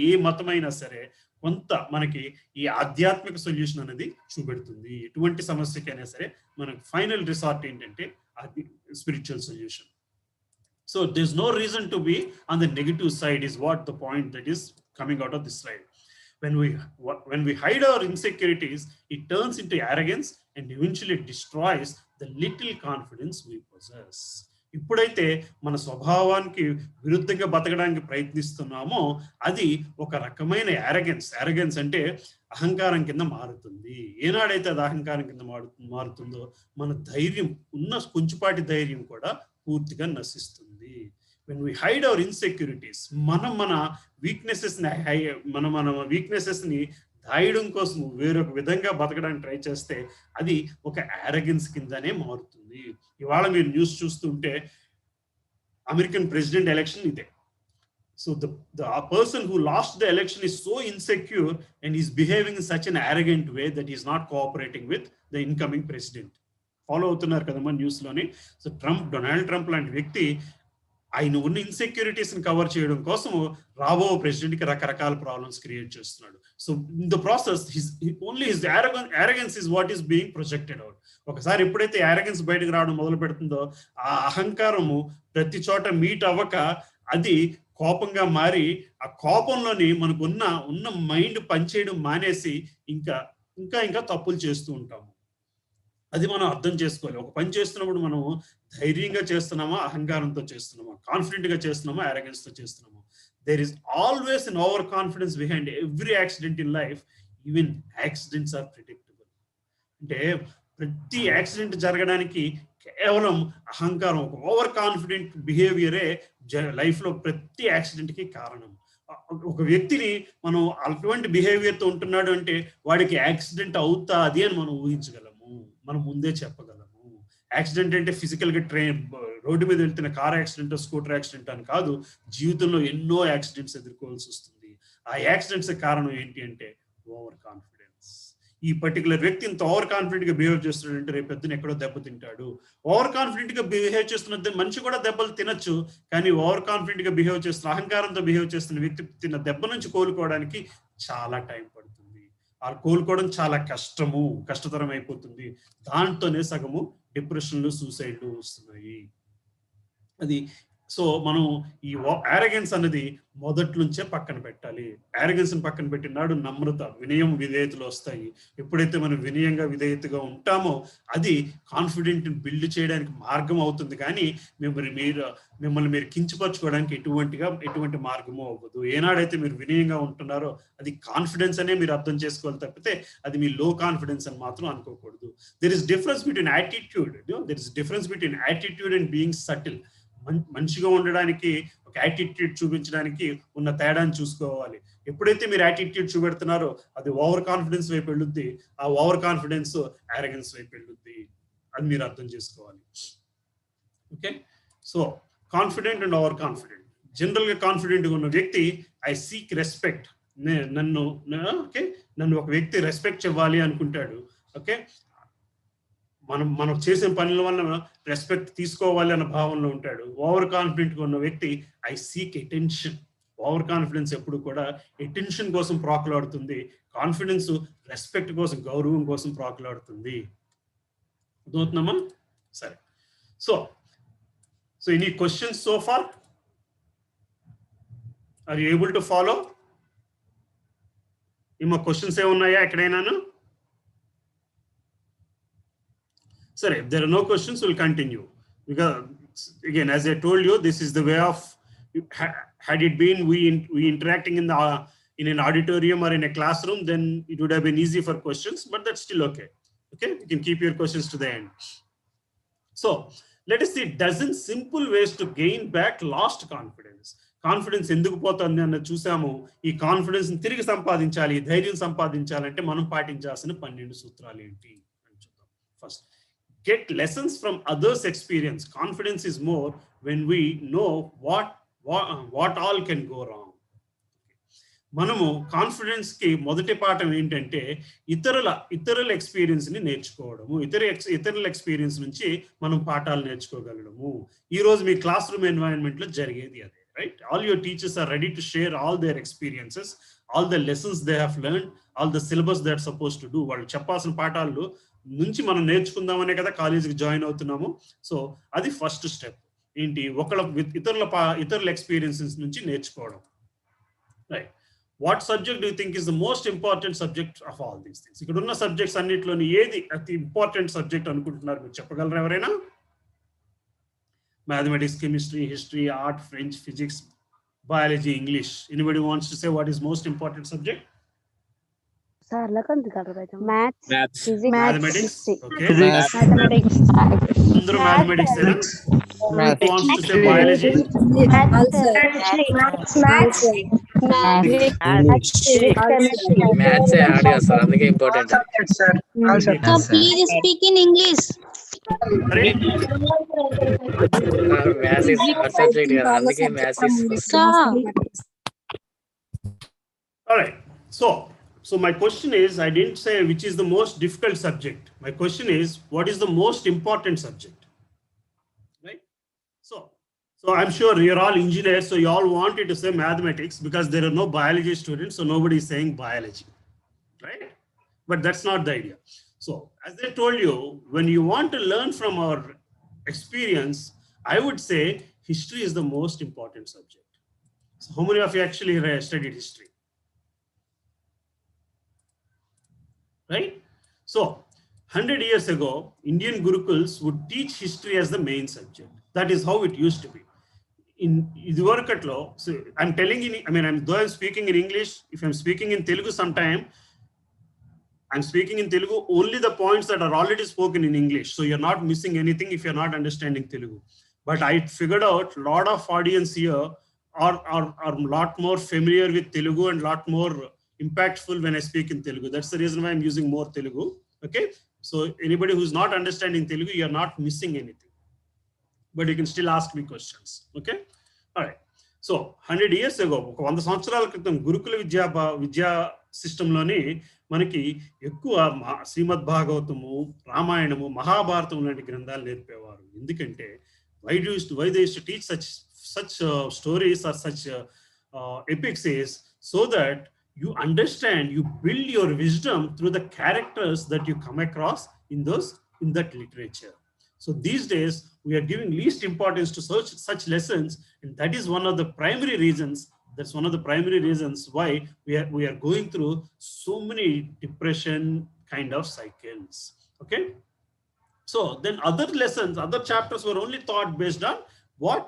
ఏ మతమైనా సరే కొంత మనకి ఈ ఆధ్యాత్మిక సొల్యూషన్ అనేది చూపెడుతుంది. ఎటువంటి సమస్యకైనా సరే మనకు ఫైనల్ రిసార్ట్ ఏంటంటే అది spiritual solution. So there's no reason to be on the negative side is what the point that is coming out of this slide. When we hide our insecurities, it turns into arrogance and eventually destroys the little confidence we possess. ఇప్పుడైతే మన స్వభావానికి విరుద్ధంగా బతకడానికి ప్రయత్నిస్తున్నామో అది ఒక రకమైన arrogance అంటే అహంకారం కింద మారుతుంది. ఏనాడైతే అది అహంకారం కింద మారుతుందో మన ధైర్యం కొంచెంపాటి ధైర్యం కూడా పూర్తిగా నశిస్తుంది. When we hide our insecurities, మన వీక్నెసెస్ ని దాయడం కోసం వేరొక విధంగా బతకడానికి ట్రై చేస్తే అది ఒక అరగెన్స్ కిందనే మారుతుంది. ఇవాళ మీరు న్యూస్ చూస్తుంటే అమెరికన్ ప్రెసిడెంట్ ఎలక్షన్ ఇదే. So the person who lost the election is so insecure and is behaving in such an arrogant way that he is not cooperating with the incoming president. Follow అవుతున్నారు కదమ్మా news లోని. So Donald Trump లాంటి వ్యక్తి ఆయన ఉన్న insecurities ని cover చేయడం కోసం రాబో ప్రెసిడెంట్ కి రకరకాల ప్రాబ్లమ్స్ క్రియేట్ చేస్తున్నాడు. So in the process only his arrogance is what is being projected out. ఒకసారి ఎప్పుడైతే అరగెన్స్ బయటకు రావడం మొదలు పెడుతుందో ఆ అహంకారము ప్రతి చోట మీట్ అవ్వక అది కోపంగా మారి ఆ కోపంలోని మనకు ఉన్న మైండ్ పనిచేయడం మానేసి ఇంకా తప్పులు చేస్తూ ఉంటాము. అది మనం అర్థం చేసుకోవాలి. ఒక పని చేస్తున్నప్పుడు మనం ధైర్యంగా చేస్తున్నామా, అహంకారంతో చేస్తున్నామా, కాన్ఫిడెంట్ గా చేస్తున్నామా, అరగెన్స్ తో చేస్తున్నామా. There is always an over confidence behind every accident in life. Even accidents are predictable. అంటే ప్రతి యాక్సిడెంట్ జరగడానికి కేవలం అహంకారం, ఒక ఓవర్ కాన్ఫిడెంట్ బిహేవియరే లైఫ్ లో ప్రతి యాక్సిడెంట్ కి కారణం. ఒక వ్యక్తిని మనం అటువంటి బిహేవియర్ తో ఉంటున్నాడు అంటే వాడికి యాక్సిడెంట్ అవుతాది అని మనం ఊహించగలము, మనం ముందే చెప్పగలము. యాక్సిడెంట్ అంటే ఫిజికల్ గా రోడ్డు మీద వెళ్తున్న కార్ యాక్సిడెంట్, స్కూటర్ యాక్సిడెంట్ అని కాదు. జీవితంలో ఎన్నో యాక్సిడెంట్స్ ఎదుర్కోవాల్సి వస్తుంది. ఆ యాక్సిడెంట్స్ కారణం ఏంటి అంటే ఓవర్ కాన్ఫిడెన్స్. ఈ పర్టికులర్ వ్యక్తి ఇంత ఓవర్ కాన్ఫిడెంట్ గా బిహేవ్ చేస్తున్నాడంటే రేపు పొద్దున ఎక్కడో దెబ్బతింటాడు. ఓవర్ కాన్ఫిడెంట్ గా బిహేవ్ చేస్తున్న మనిషి కూడా దెబ్బలు తినొచ్చు, కానీ ఓవర్ కాన్ఫిడెంట్ గా బిహేవ్ చేస్తున్న, అహంకారంతో బిహేవ్ చేస్తున్న వ్యక్తి తిన్న దెబ్బ నుంచి కోలుకోవడానికి చాలా టైం పడుతుంది. వాళ్ళు కోలుకోవడం చాలా కష్టతరం అయిపోతుంది. దాంతోనే సగము డిప్రెషన్లు, సూసైడ్లు వస్తున్నాయి. అది సో మనం ఈ అరగెన్స్ అనేది మొదటి నుంచే పక్కన పెట్టాలి. అరగెన్స్ పక్కన పెట్టినాడు నమ్రత, వినయం, విధేయతలు వస్తాయి. ఎప్పుడైతే మనం వినయంగా విధేయతగా ఉంటామో అది కాన్ఫిడెంట్ బిల్డ్ చేయడానికి మార్గం అవుతుంది. కానీ మిమ్మల్ని మీరు కించపరచుకోవడానికి ఎటువంటి మార్గమో అవ్వదు. ఏనాడైతే మీరు వినయంగా ఉంటున్నారో అది కాన్ఫిడెన్స్ అనే మీరు అర్థం చేసుకోవాలి తప్పితే అది మీ లో కాన్ఫిడెన్స్ అని మాత్రం అనుకోకూడదు. There is difference between attitude, there is difference between attitude and being subtle. మనిషిగా ఉండడానికి ఒక యాటిట్యూడ్ చూపించడానికి ఉన్న తేడాన్ని చూసుకోవాలి. ఎప్పుడైతే మీరు యాటిట్యూడ్ చూపెడుతున్నారో అది ఓవర్ కాన్ఫిడెన్స్ వైపు వెళ్ళుద్ది, ఆ ఓవర్ కాన్ఫిడెన్స్ అరగెన్స్ వైపు వెళ్ళుద్ది. అది మీరు అర్థం చేసుకోవాలి. Okay, so confident and over confident. General గా కాన్ఫిడెంట్ గా ఉన్న వ్యక్తి ఐ సీక్ రెస్పెక్ట్, నన్ను ఒక వ్యక్తి రెస్పెక్ట్ ఇవ్వాలి అనుకుంటాడు. ఓకే, మనం చేసే పనుల వల్ల రెస్పెక్ట్ తీసుకోవాలి అన్న భావనలో ఉంటాడు. ఓవర్ కాన్ఫిడెంట్ గా ఉన్న వ్యక్తి I seek attention. Over confidence ఎప్పుడు కూడా అటెన్షన్ కోసం ప్రాకులాడుతుంది, కాన్ఫిడెన్స్ రెస్పెక్ట్ కోసం, గౌరవం కోసం ప్రాకులాడుతుంది. అర్థమవుతుందమ్మా? సరే, so any questions so far? Are you able to follow? ఏమో క్వశ్చన్స్ ఏమున్నాయా ఎక్కడైనాను? Sir, if there are no questions, we'll continue. Because again, as I told you, this is the way of, had it been we interacting in an auditorium or in a classroom, then it would have been easy for questions, but that's still okay. Okay, you can keep your questions to the end. So let us see dozen simple ways to gain back lost confidence. Confidence ఎందుకు పోతుంది అన్నది చూసాము. ఈ confidence తిరిగి సంపాదించాలి, ధైర్యం సంపాదించాలంటే మనం పాటించాల్సిన 12 సూత్రాలు ఏంటి అని చూద్దాం. First, get lessons from others' experience. Confidence is more when we know what all can go wrong. మనము కాన్ఫిడెన్స్ కి మొదటి పాఠం ఏంటంటే ఇతరుల ఎక్స్పీరియన్స్ ని నేర్చుకోవడము, ఇతరుల ఎక్స్పీరియన్స్ నుంచి మనం పాఠాలు నేర్చుకోగలడము. ఈ రోజు మీ క్లాస్ రూమ్ ఎన్వైరన్మెంట్ లో జరిగేది అదే, right? All your teachers are ready to share all their experiences, all the lessons they have learned, all the syllabus they are suppose to do. వాళ్ళు చెప్పాల్సిన పాఠాలు నుంచి మనం నేర్చుకుందామనే కదా కాలేజీకి జాయిన్ అవుతున్నాము. సో అది ఫస్ట్ స్టెప్ ఏంటి, ఇతరుల ఎక్స్పీరియన్సెస్ నుంచి నేర్చుకోవడం, right? What subject do you think is the most important subject of all these things? ఇక్కడ ఉన్న సబ్జెక్ట్స్ అన్నింటిలోని ఏది అతి ఇంపార్టెంట్ సబ్జెక్ట్ అనుకుంటున్నారు? మీరు చెప్పగలరా ఎవరైనా? Mathematics, chemistry, history, art, French, physics, biology, English. Anybody wants to say what is most important subject? Maths, physics, Mathematics. Okay. mathematics, అందరూ mathematics ఏనా? Who wants to say biology? Maths add చేస్తారు, అందుకే important. Sir, Please speak in English. అరే maths is third subject కదా, అందుకే maths is first. all right. So my question is, I didn't say which is the most difficult subject. My question is, what is the most important subject? Right? So I'm sure you're all engineers, so you all wanted to say mathematics because there are no biology students, so nobody is saying biology, right? But that's not the idea. So as I told you, when you want to learn from our experience, I would say history is the most important subject. So how many of you actually studied history? Right? So 100 years ago, Indian Gurukuls would teach history as the main subject. That is how it used to be. In Iduvarkatlo, so I'm telling you, though I'm speaking in English, if I'm speaking in Telugu sometime, I'm speaking in Telugu only the points that are already spoken in English. So you're not missing anything if you're not understanding Telugu. But I figured out a lot of audience here are a lot more familiar with Telugu and a lot more impactful when I speak in Telugu. That's the reason why I'm using more Telugu. Okay. So anybody who's not understanding Telugu, you're not missing anything. But you can still ask me questions. Okay. All right. So 100 years ago, 100 సంవత్సరాల క్రితం గురుకుల విద్యా సిస్టంలోని మనకి ఎక్కువ శ్రీమద్ భాగవతము, రామాయణము, మహాభారతం లాంటి గ్రంథాలు నేర్పేవారు. ఎందుకంటే why they used to teach such stories or such epics is so that you understand, you build your wisdom through the characters that you come across in that literature. So these days we are giving least importance to such lessons, and that is one of the primary reasons. That's one of the primary reasons why we are going through so many depression kind of cycles. Okay. So then other lessons, other chapters were only taught based on what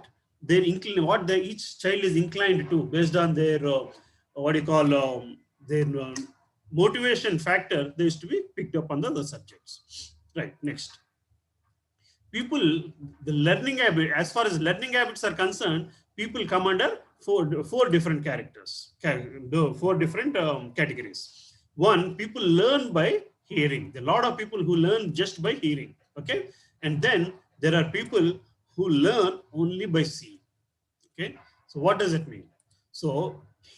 each child is inclined to, based on their their motivation factor. They used to be picked up on the other subjects. Right. Next. People, the learning habit, as far as learning habits are concerned, people come under four different categories. One, people learn by hearing. There are a lot of people who learn just by hearing. Okay. And then there are people who learn only by seeing. Okay. So what does it mean? So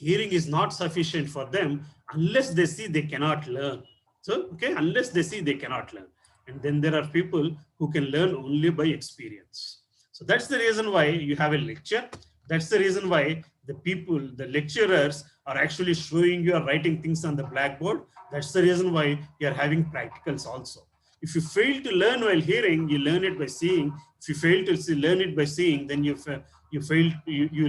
hearing is not sufficient for them. Unless they see, they cannot learn. So, okay, unless they see, they cannot learn. And then there are people who can learn only by experience. So that's the reason why you have a lecture. That's the reason why the lecturers are actually showing you or writing things on the blackboard. That's the reason why you are having practicals also. If you fail to learn while hearing, you learn it by seeing. If you fail to learn it by seeing, then you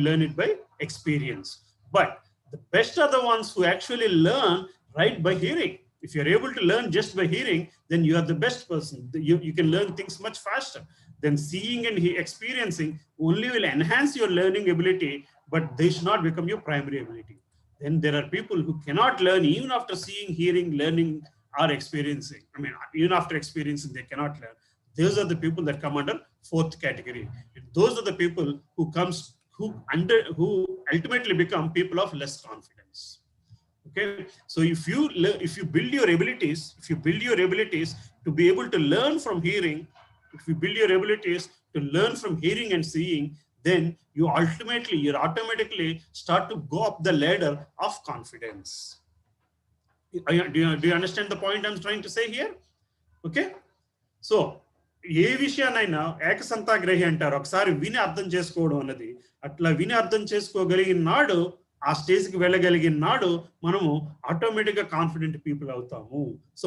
learn it by experience. But the best are the ones who actually learn right by hearing. If you're able to learn just by hearing, then you are the best person. You can learn things much faster. Then seeing and experiencing only will enhance your learning ability, but they should not become your primary ability. Then there are people who cannot learn even after seeing, hearing, learning, or experiencing. Even after experiencing, they cannot learn. Those are the people that come under fourth category. And those are the people who ultimately become people of less confidence. Okay, so if you build your abilities, to be able to learn from hearing, if you build your abilities to learn from hearing and seeing, then you automatically start to go up the ladder of confidence. Do you understand the point I'm trying to say here? Okay, so ఏ విషయాన్నైనా ఏకసంతాగ్రహి అంటారు, ఒకసారి విని అర్థం చేసుకోవడం అన్నది. అట్లా విని అర్థం చేసుకోగలిగిన నాడు, ఆ స్టేజ్కి వెళ్ళగలిగిన నాడు మనము ఆటోమేటిక్గా కాన్ఫిడెంట్ పీపుల్ అవుతాము. సో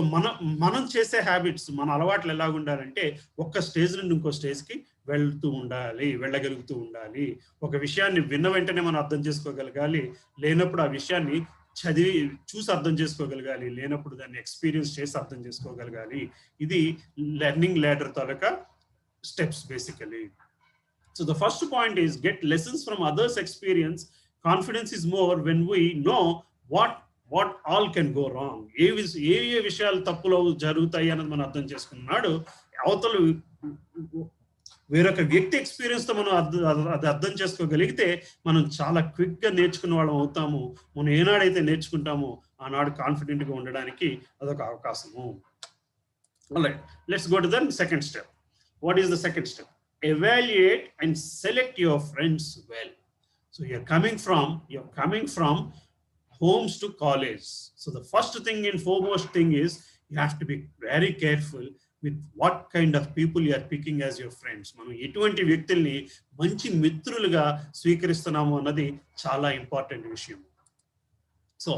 మనం చేసే హ్యాబిట్స్, మన అలవాట్లు ఎలా ఉండాలంటే ఒక్క స్టేజ్ నుండి ఇంకో స్టేజ్కి వెళ్ళగలుగుతూ ఉండాలి. ఒక విషయాన్ని విన్న వెంటనే మనం అర్థం చేసుకోగలగాలి, లేనప్పుడు ఆ విషయాన్ని చూసి అర్థం చేసుకోగలగాలి, లేనప్పుడు దాన్ని ఎక్స్పీరియన్స్ చేసి అర్థం చేసుకోగలగాలి. ఇది లెర్నింగ్ లాడర్ తాలూకా steps basically. So the first point is get lessons from others experience. Confidence is more when we know what all can go wrong. ఏ విషయాలు తప్పులు జరుగుతాయి అన్నది మనం అర్థం చేసుకున్నాడు. అవతల వేరొక వ్యక్తి ఎక్స్పీరియన్స్ తో మనం అది అర్థం చేసుకోగలిగితే మనం చాలా క్విక్ గా నేర్చుకున్న వాళ్ళం అవుతాము. మనం ఏనాడైతే నేర్చుకుంటామో ఆనాడు కాన్ఫిడెంట్ గా ఉండడానికి అదొక అవకాశము. Alright, let's go to the second step. What is the second step? Evaluate and select your friends well. So you're coming from homes to college. So the first thing and foremost thing is you have to be very careful with what kind of people you are picking as your friends. మనం ఎటువంటి వ్యక్తుల్ని మంచి మిత్రులుగా స్వీకరిస్తున్నాము అన్నది చాలా important విషయం. So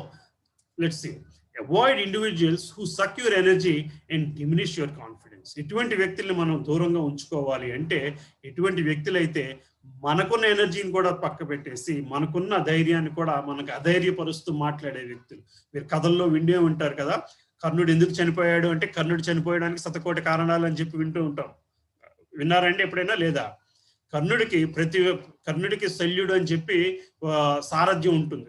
let's see, avoid individuals who suck your energy and diminish your confidence. ఎటువంటి వ్యక్తుల్ని మనం దూరంగా ఉంచుకోవాలి అంటే, ఎటువంటి వ్యక్తులైతే మనకున్న ఎనర్జీని కూడా పక్క పెట్టేసి మనకున్న ధైర్యాన్ని కూడా మనకు అధైర్యపరుస్తూ మాట్లాడే వ్యక్తులు. మీరు కథల్లో విండే ఉంటారు కదా, కర్ణుడు ఎందుకు చనిపోయాడు అంటే కర్ణుడు చనిపోయడానికి శతకోటి కారణాలు అని చెప్పి వింటూ ఉంటాం. విన్నారంటే ఎప్పుడైనా? లేదా. కర్ణుడికి శల్యుడు అని చెప్పి సారథ్యం ఉంటుంది.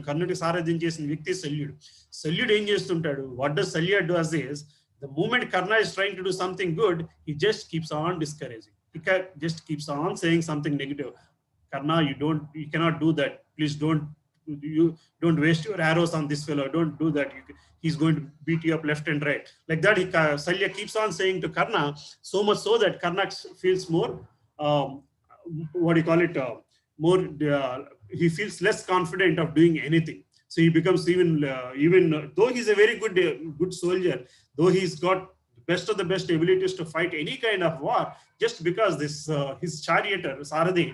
కర్ణుడికి సారథ్యం చేసిన వ్యక్తి శల్యుడు. శల్యుడు ఏం చేస్తుంటాడు? What does Shalya does is, the moment Karna is trying to do something good, he just keeps on discouraging. He just keeps on saying something negative. Karna, you cannot do that. Please don't waste your arrows on this fellow. Don't do that. He's going to beat you up left and right. Like that, Salya keeps on saying to Karna, so much so that Karna feels more, he feels less confident of doing anything. So he becomes even though he's a very good soldier, though he's got best of the best abilities to fight any kind of war, just because his charioteer Sarathi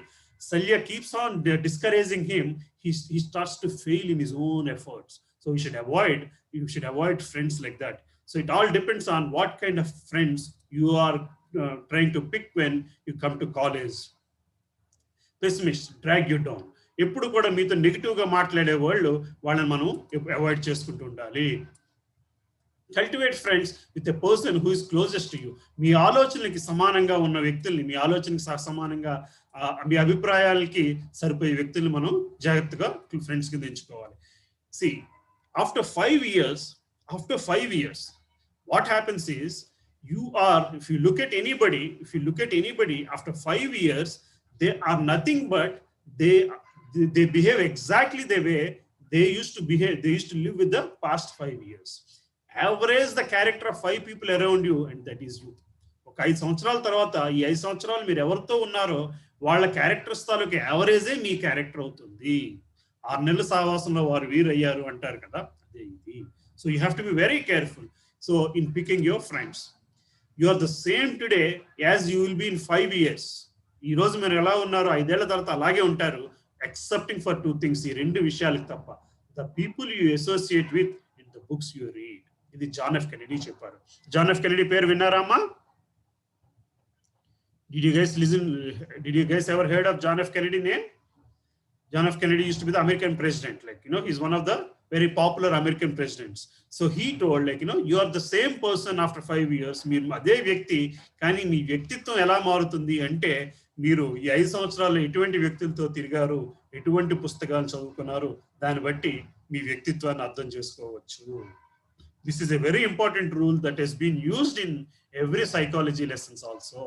Salya keeps on discouraging him, he starts to fail in his own efforts. So you should avoid friends like that. So it all depends on what kind of friends you are trying to pick when you come to college. Pessimists drag you down. ఎప్పుడు కూడా మీతో negative గా మాట్లాడే వాళ్ళని మనం avoid చేసుకుంటూ ఉండాలి. Cultivate friends with a person who is closest to you. మీ ఆలోచనలకి సమానంగా ఉన్న వ్యక్తుల్ని, మీ ఆలోచనకి సమానంగా మీ అభిప్రాయాలకి సరిపోయే వ్యక్తుల్ని మనం జాగ్రత్తగా ఫ్రెండ్స్ కింద ఎంచుకోవాలి. See, after 5 years what happens is if you look at anybody after 5 years, they are nothing but they behave exactly the way they used to live with the past 5 years. Average the character of 5 people around you and that is you. ఒక 5 సంవత్సరాల తర్వాత ఈ 5 సంవత్సరాలు మీరు ఎవరితో ఉన్నారో వాళ్ళ characters తాలూకు యావరేజే మీ క్యారెక్టర్ అవుతుంది. 6 నెలల సావాసంలో వారు వీరయ్యారు అంటారు కదా, అదే ఇది. So you have to be very careful. So in picking your friends, you are the same today as you will be in 5 years. ఈ రోజు మీరు ఎలా ఉన్నారో 5 ఏళ్ల తర్వాత అలాగే ఉంటారు, ఎక్సెప్టింగ్ ఫర్ 2 things. ఈ 2 విషయాలకు తప్ప. The people you associate with in the books you read. ఇది జాన్ ఎఫ్ కెనడీ చెప్పారు. జాన్ ఎఫ్ కెనడీ పేరు విన్నారా అమ్మా? Did you guys ever heard of John F. Kennedy name? John F. Kennedy used to be the American president. He's one of the very popular American presidents. So he told, you are the same person after 5 years. మీరు అదే వ్యక్తి, కానీ మీ వ్యక్తిత్వం ఎలా మారుతుంది అంటే మీరు ఈ 5 సంవత్సరాలు ఎటువంటి వ్యక్తులతో తిరిగారు, ఎటువంటి పుస్తకాలు చదువుకున్నారు, దాన్ని బట్టి మీ వ్యక్తిత్వాన్ని అర్థం చేసుకోవచ్చు. This is a very important rule that has been used in every psychology lessons also.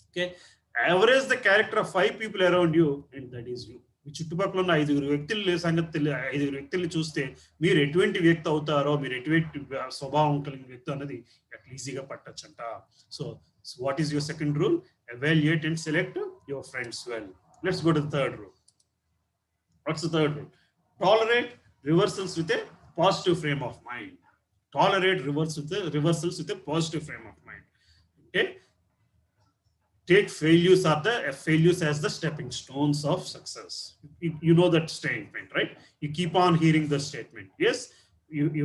Okay, average the character of 5 people around you, and that is you. మీ చుట్టుపక్కల ఉన్న 5 వ్యక్తుల సంగతి 5 వ్యక్తుల్ని చూస్తే మీరు ఎటువంటి వ్యక్తి అవుతారో, మీరు ఎటువంటి స్వభావం కలిగిన వ్యక్తి అన్నది అట్లా ఈజీగా పట్టొచ్చంట. So what is your second rule? Evaluate and select your friends well. Let's go to the third rule. What's the third rule? Tolerate reversals with a positive frame of mind. Tolerate reversals with a positive frame of mind. Okay. Take failures as the stepping stones of success. You know that statement, right? You keep on hearing the statement. Yes,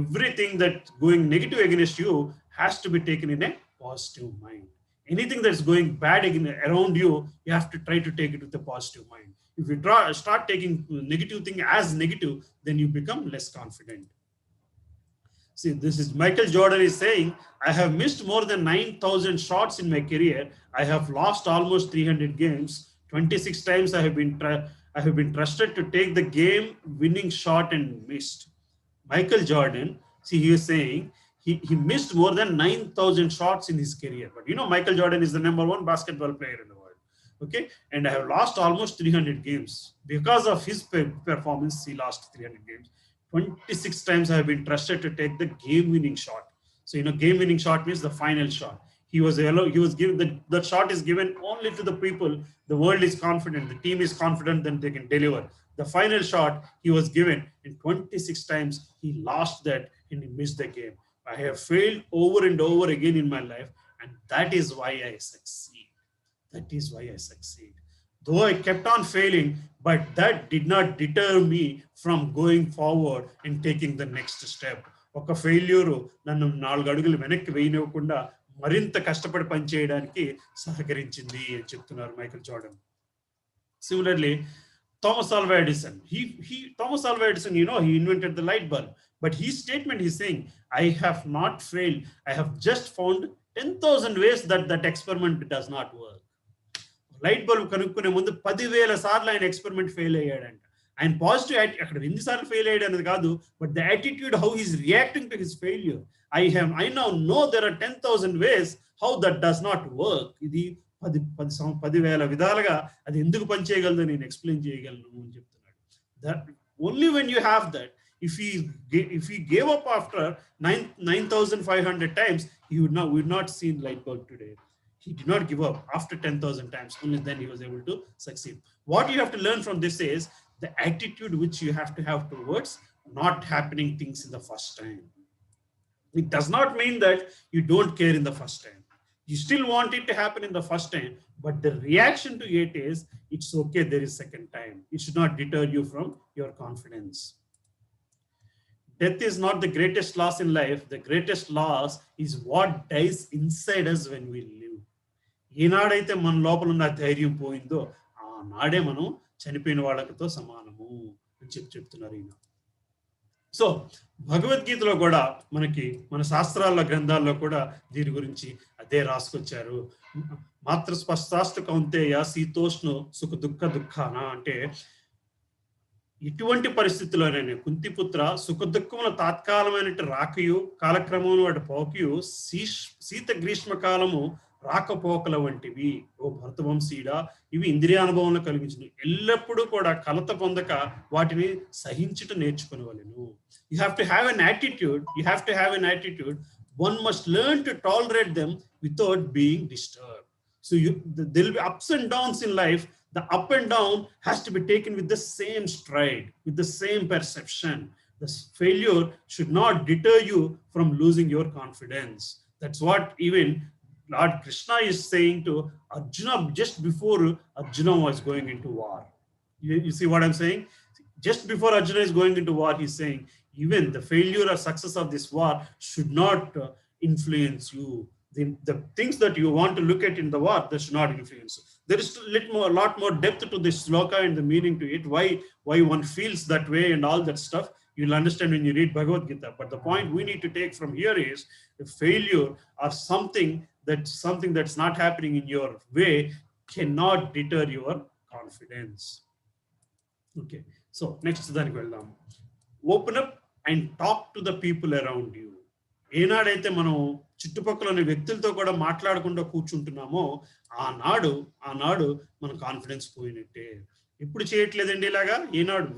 everything that going negative against you has to be taken in a positive mind. Anything that's going bad around you, you have to try to take it with a positive mind. If you start taking negative thing as negative, then you become less confident. See, this is Michael Jordan is saying, I have missed more than 9,000 shots in my career. I have lost almost 300 games. 26 times I have been trusted to take the game winning shot and missed. Michael Jordan, see, he is saying he missed more than 9,000 shots in his career. But you know, Michael Jordan is the #1 basketball player in the world. Okay, and I have lost almost 300 games. Because of his performance, he lost 300 games. 26 times I have been trusted to take the game-winning shot. So, you know, game-winning shot means the final shot. He was given the shot is given only to the people. The world is confident, the team is confident that they can deliver. The final shot he was given, and 26 times he lost that and he missed the game. I have failed over and over again in my life, and that is why I succeed. That is why I succeed. Though I kept on failing, but that did not deter me from going forward and taking the next step. ఒక failure నన్ను 4 అడుగులు వెనక్కి వేయనివ్వకుండా మరింత కష్టపడి పనిచేయడానికి సహకరించింది అని చెప్తున్నారు Michael Jordan. Similarly, Thomas Alva Edison. Thomas Alva Edison, you know, he invented the light bulb. But his statement is saying, I have not failed. I have just found 10,000 ways that experiment does not work. Light bulb కనుక్కునే ముందు 10,000 సార్లు ఆయన experiment fail అయ్యాడంట. ఆయన positive అక్కడ ఎన్నిసార్లు fail అయ్యాడు అనేది కాదు, but the attitude how is reacting to his failure. I now know there are 10,000 ways how that does not work. ఇది 10,000 విధాలుగా అది ఎందుకు పనిచేయగలదో నేను ఎక్స్ప్లెయిన్ చేయగలను అని చెప్తున్నాడు. That only when you have that, if he gave up after 9,500 times, he would not see light bulb today. He did not give up after 10,000 times. Only then he was able to succeed. What you have to learn from this is the attitude which you have to have towards not happening things in the first time. It does not mean that you don't care in the first time. You still want it to happen in the first time, but the reaction to it is, it's okay, there is second time. It should not deter you from your confidence. Death is not the greatest loss in life. The greatest loss is what dies inside us when we live. ఈనాడైతే మన లోపల ఉన్న ధైర్యం పోయిందో ఆనాడే మనం చనిపోయిన వాళ్ళతో సమానము అని చెప్తున్నారు ఈయన. సో భగవద్గీతలో కూడా మన శాస్త్రాల గ్రంథాల్లో కూడా దీని గురించి అదే రాసుకొచ్చారు. మాత్ర స్పష్టాస్తు కౌంతేయ శీతోష్ణు సుఖ దుఃఖాన అంటే ఇటువంటి పరిస్థితుల్లోనే కుంతిపుత్ర సుఖ దుఃఖముల తాత్కాలమైన రాకయు కాలక్రమం వాటి పోకయు శీత గ్రీష్మ కాలము రాకపోకల వంటివి. ఓ భరతవంశీయుడా, ఇవి ఇంద్రియానుభవంలో కలిగించిన ఎల్లప్పుడూ కూడా కలత పొందక వాటిని సహించుట నేర్చుకునేవాళ్ళను. You have to have an attitude. One must learn to tolerate them without being disturbed. So there will be ups and downs in life. The up and down has to be taken with the same stride, with the same perception. The failure should not deter you from losing your confidence. That's what even Lord Krishna is saying to Arjuna just before Arjuna was going into war. You see what I'm saying? Just before Arjuna is going into war, he's saying, even the failure or success of this war should not influence you. The things that you want to look at in the war, that should not influence you. There is a lot more depth to this sloka and the meaning to it, why one feels that way and all that stuff. You'll understand when you read Bhagavad Gita. But the point we need to take from here is the failure or something that's not happening in your way cannot deter your confidence. Okay, so next daniki veldam. Open up and talk to the people around you. ఏనాడైతే మనం చుట్టుపక్కల ఉన్న వ్యక్తులతో కూడా మాట్లాడకుండా కూర్చుంటున్నామో ఆనాడు మన confidence పోయినట్టే. ఇప్పుడు చేయట్లేదండి ఇలాగా ఈనాడు.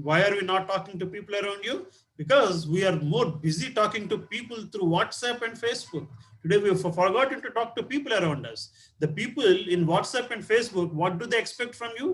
Why are we not talking to people around you? Because we are more busy talking to people through WhatsApp and Facebook. Today we have forgotten to talk to people around us. The people in WhatsApp and Facebook, what do they expect from you?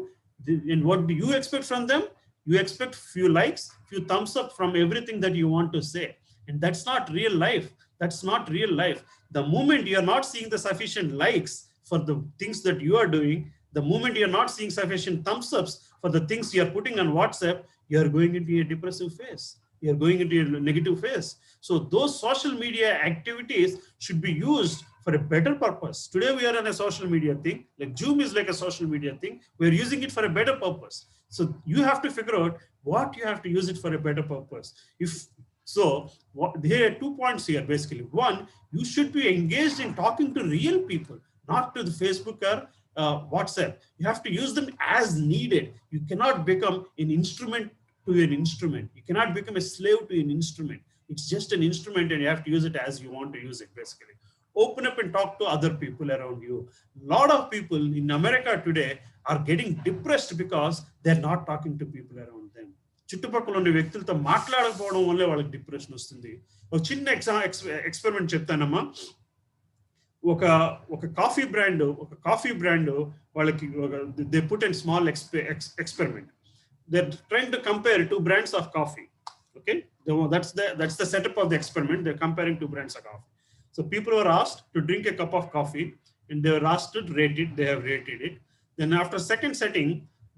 And what do you expect from them? You expect few likes, few thumbs up from everything that you want to say. And that's not real life. That's not real life. The moment you are not seeing the sufficient likes for the things that you are doing, the moment you are not seeing sufficient thumbs ups for the things you are putting on WhatsApp, you are going into a depressive phase. You're going into a negative phase. So those social media activities should be used for a better purpose. Today we are on a social media thing, like Zoom is like a social media thing. We're using it for a better purpose. So you have to figure out what you have to use it for a better purpose. There are 2 points here basically. One, you should be engaged in talking to real people, not to the Facebook or WhatsApp. You have to use them as needed. You cannot become an instrument to an instrument. You cannot become a slave to an instrument. It's just an instrument and you have to use it as you want to use it basically. Open up and talk to other people around you. A lot of people in America today are getting depressed because they're not talking to people around them. చుట్టుపక్కల ఉన్న వ్యక్తులతో మాట్లాడకపోవడం వల్లే వాళ్ళకి depression వస్తుంది. ఒక చిన్న experiment చెప్తానమ్మా. ఒక కాఫీ బ్రాండ్ వాళ్ళకి they put in small experiment. They're trying to compare 2 brands of coffee. Okay, that's the setup of the experiment. They're comparing 2 brands of coffee. So people were asked to drink a cup of coffee and they were asked to rate it. They have rated it. Then after second setting,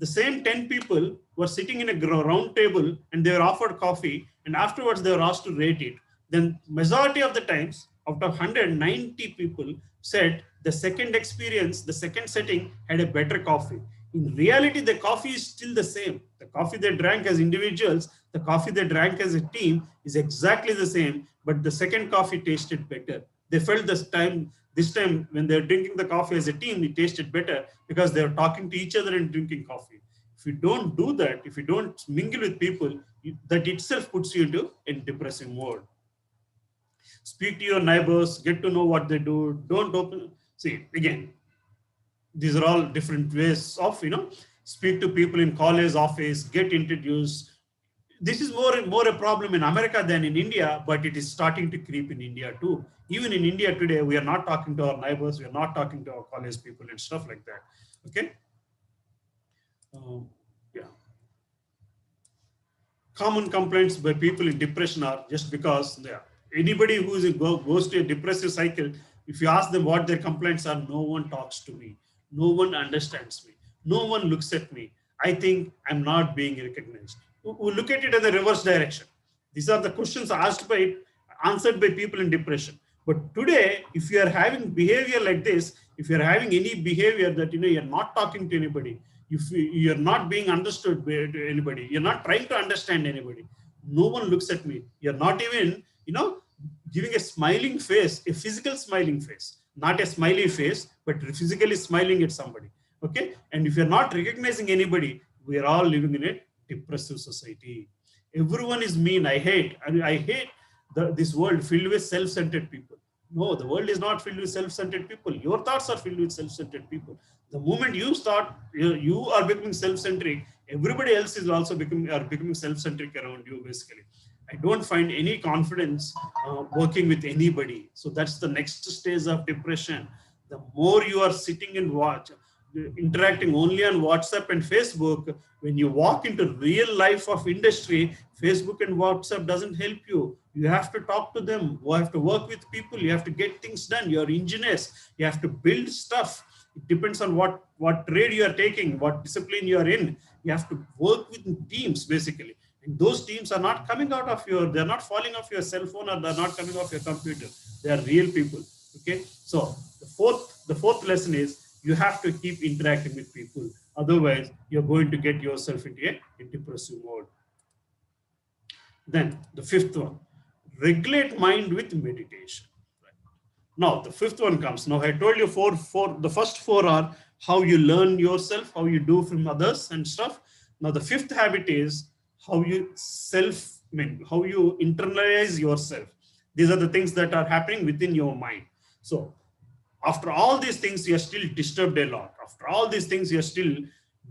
the same 10 people were sitting in a round table and they were offered coffee, and afterwards they were asked to rate it. Then majority of the times, out of 190 people said the second experience, the second setting had a better coffee. In reality, the coffee is still the same. The coffee they drank as individuals, the coffee they drank as a team is exactly the same, but the second coffee tasted better. They felt this time when they're drinking the coffee as a team, it tasted better because they're talking to each other and drinking coffee. If you don't do that, if you don't mingle with people, that itself puts you into a depressive mode. Speak to your neighbors, get to know what they do. Don't open. See, again, these are all different ways of, speak to people in college, office, get introduced. This is more a problem in America than in India, but it is starting to creep in India too. Even in India today, we are not talking to our neighbors, we are not talking to our college people and stuff like that. Okay. Yeah. Common complaints by people in depression are just because anybody who goes to a depressive cycle, if you ask them what their complaints are, no one talks to me. No one understands me. No one looks at me. I think I'm not being recognized. We look at it in the reverse direction. These are the questions answered by people in depression. But today, if you are having behavior like this, if you are having any behavior that you're not talking to anybody, if you're not being understood by anybody, you're not trying to understand anybody, no one looks at me. You're not even, giving a smiling face, a physical smiling face. Not a smiley face, but physically smiling at somebody. Okay. And if you're not recognizing anybody, we are all living in a depressive society. Everyone is mean. I hate this world filled with self-centered people. No, the world is not filled with self-centered people. Your thoughts are filled with self-centered people. The moment you start, you are becoming self-centric, everybody else is also becoming self-centric around you basically. I don't find any confidence working with anybody. So that's the next stage of depression. The more you are sitting and interacting only on WhatsApp and Facebook, when you walk into real life of industry, Facebook and WhatsApp doesn't help you. You have to talk to them. You have to work with people. You have to get things done. You're engineers. You have to build stuff. It depends on what trade you are taking, what discipline you are in. You have to work with teams basically. And those teams are not coming out of they're not falling off your cell phone or they're not coming off your computer. They are real people. Okay. So the fourth lesson is you have to keep interacting with people. Otherwise, you're going to get yourself into a depressive mode. Then the fifth one, regulate mind with meditation. Right. Now the fifth one comes. Now I told you the first 4 are how you learn yourself, how you do from others and stuff. Now the fifth habit is how you internalize yourself. These are the things that are happening within your mind. So after all these things, you are still disturbed a lot. After all these things, you are still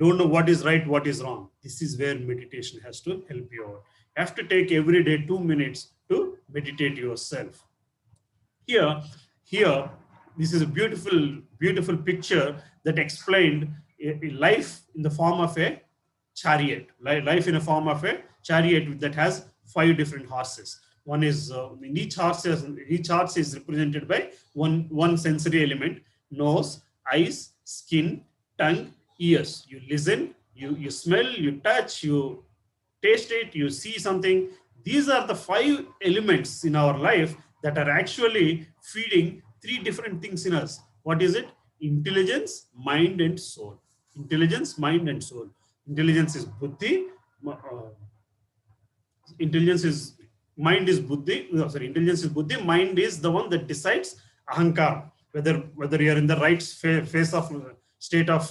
don't know what is right, what is wrong. This is where meditation has to help you out. You have to take every day 2 minutes to meditate yourself. Here, this is a beautiful picture that explained a life in the form of a chariot, life in a form of a chariot that has 5 different horses. One is in each horse is represented by one sensory element: nose, eyes, skin, tongue, ears. You listen, you smell, you touch, you taste it, you see something. These are the 5 elements in our life that are actually feeding 3 different things in us. What is it? Intelligence, mind, and soul. Intelligence, mind, and soul. Intelligence is buddhi. Intelligence is mind is buddhi. No, sorry, intelligence is buddhi. Mind is the one that decides ahankar, whether you are in the right phase of state of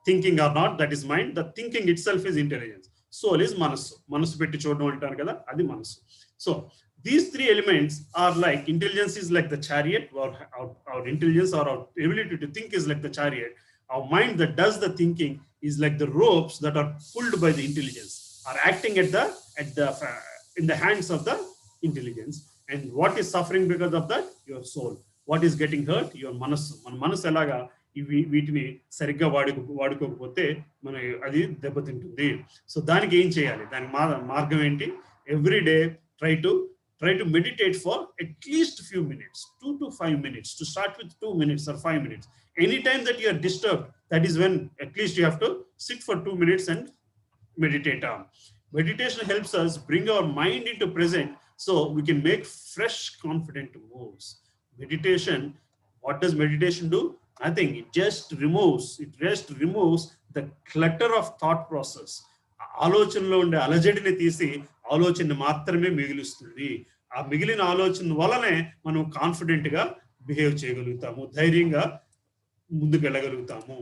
thinking or not. That is mind. The thinking itself is intelligence. Soul is manasu. Manasu petti chodam antaru kada, adi manasu. So these 3 elements are like, intelligence is like the chariot, or our intelligence or our ability to think is like the chariot. Our mind that does the thinking is like the ropes that are pulled by the intelligence, are acting in the hands of the intelligence. And what is suffering because of that? Your soul. What is getting hurt? Your manasu. మన మనసు ఎలాగా వీటిని సరిగ్గా వాడుకోకపోతే మన అది దెబ్బతింటుంది. So దానికి ఏం చేయాలి? దానికి మార్గం ఏంటి? Every day try to meditate for at least a few minutes, 2 to 5 minutes. To start with 2 minutes or 5 minutes. Anytime that you are disturbed, that is when at least you have to sit for 2 minutes and meditate on. Meditation helps us bring our mind into present so we can make fresh, confident moves. Meditation, what does meditation do? Nothing. It just removes the clutter of thought process. ఆలోచనలో ఉండే అలజడిని తీసి ఆలోచన మాత్రమే మిగిలిస్తుంది. ఆ మిగిలిన ఆలోచన వలనే మనం కాన్ఫిడెంట్ గా బిహేవ్ చేయగలుగుతాము, ధైర్యంగా ముందుకు వెళ్ళగలుగుతాము.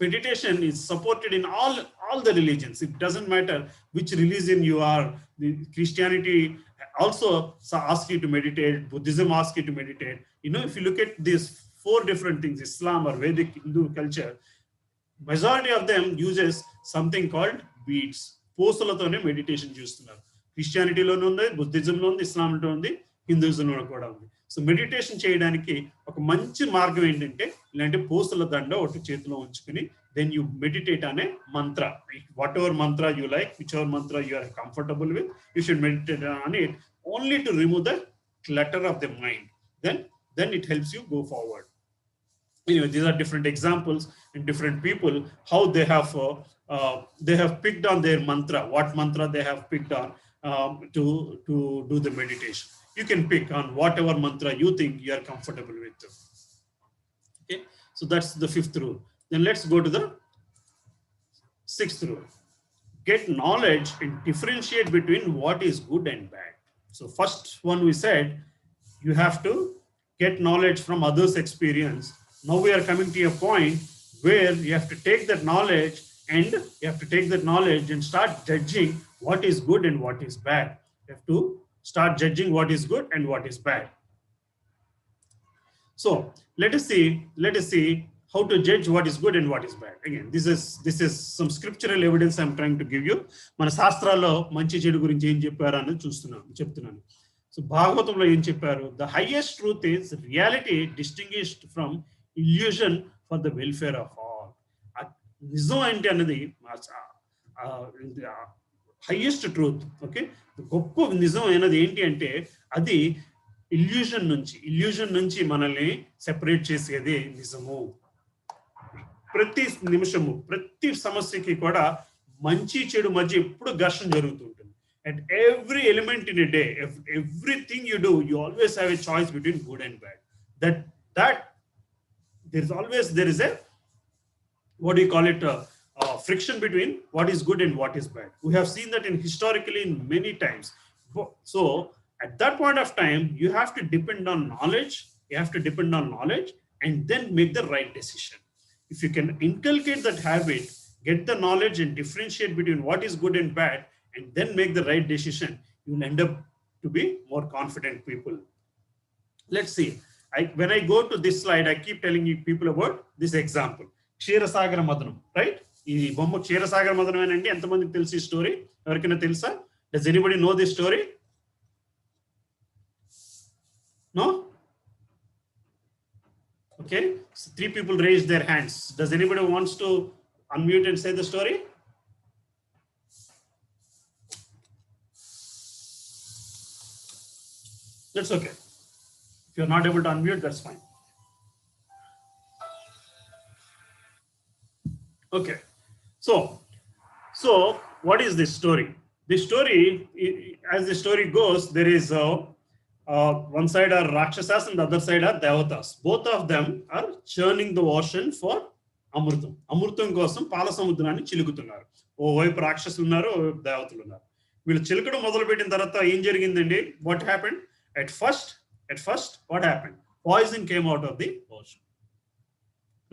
Meditation is supported in all the religions. It doesn't matter which religion you are. Christianity also asks you to meditate. Buddhism asks you to meditate. You know, if you look at these 4 different things, Islam or Vedic Hindu culture, majority of them uses something called beads. పూసలతోనే meditation చేస్తున్నారు. క్రిస్టియానిటీలోనే ఉంది, బుద్ధిజంలో ఉంది, ఇస్లాంలో ఉంది, హిందూయిజంలో కూడా ఉంది. So meditation చేయడానికి ఒక మంచి మార్గం ఏంటంటే, ఇలాంటి పూసల దండ ఒకటి చేతిలో ఉంచుకుని, దెన్ యూ మెడిటేట్ అనే mantra. Whatever mantra you like, whichever mantra you are comfortable with, you should meditate on it only to remove the clutter of the mind. Then it helps you go forward. Anyway, these are different examples and different people, how they have picked on their mantra, what mantra they have picked on to do the meditation. You can pick on whatever mantra you think you are comfortable with. Okay, so that's the 5th rule. Then let's go to the 6th rule. Get knowledge and differentiate between what is good and bad. So first one we said, you have to get knowledge from others' experience. Now we are coming to a point where you have to take that knowledge and start judging what is good and what is bad. You have to start judging what is good and what is bad. So let us see how to judge what is good and what is bad. Again, this is some scriptural evidence I'm trying to give you. మన శాస్త్రాల్లో మంచి చెడు గురించి ఏం చెప్పారు అని చెప్తున్నాను. So భాగవతంలో ఏం చెప్పారు? The highest truth is reality distinguished from illusion for the welfare of all. నిజం ఏంటి అన్నది హైయెస్ట్ ట్రూత్. ఓకే, గొప్ప నిజం అనేది ఏంటి అంటే, అది ఇల్యూషన్ నుంచి మనల్ని సెపరేట్ చేసేది నిజము. ప్రతి నిమిషము, ప్రతి సమస్యకి కూడా మంచి చెడు మధ్య ఎప్పుడు ఘర్షణ జరుగుతుంటుంది. And every element in a day, everything you do, you always have a choice between good and bad. That there is a, what do you call it, friction between what is good and what is bad. We have seen that historically in many times. So at that point of time, you have to depend on knowledge. And then make the right decision. If you can inculcate that habit, get the knowledge and differentiate between what is good and bad, and then make the right decision, you will end up to be more confident people. Let's see. When I go to this slide, I keep telling you people about this example. Ksheerasagara Madanam, right? ఈ బొమ్మ క్షీరసాగర మదనమేనండి. ఎంతమందికి తెలుసు ఈ story? ఎవరికైనా తెలుసా? Does anybody know this story? No? Okay. So 3 people raised their hands. Does anybody wants to unmute and say the story? That's okay. If you're not able to unmute, that's fine. Okay. So what is this story? This story, as the story goes, there is one side are Rakshasas and the other side are Devatas. Both of them are churning the ocean for Amrutam. Amrutam kosam Pala Samudrani chilukutunnaru. ఓ వైపు రాక్షసులు ఉన్నారు, ఓ వైపు దేవతలు ఉన్నారు. వీళ్ళు చిలుకడం మొదలు పెట్టిన తర్వాత ఏం జరిగిందండి? What happened? At first, what happened? Poison came out of the ocean.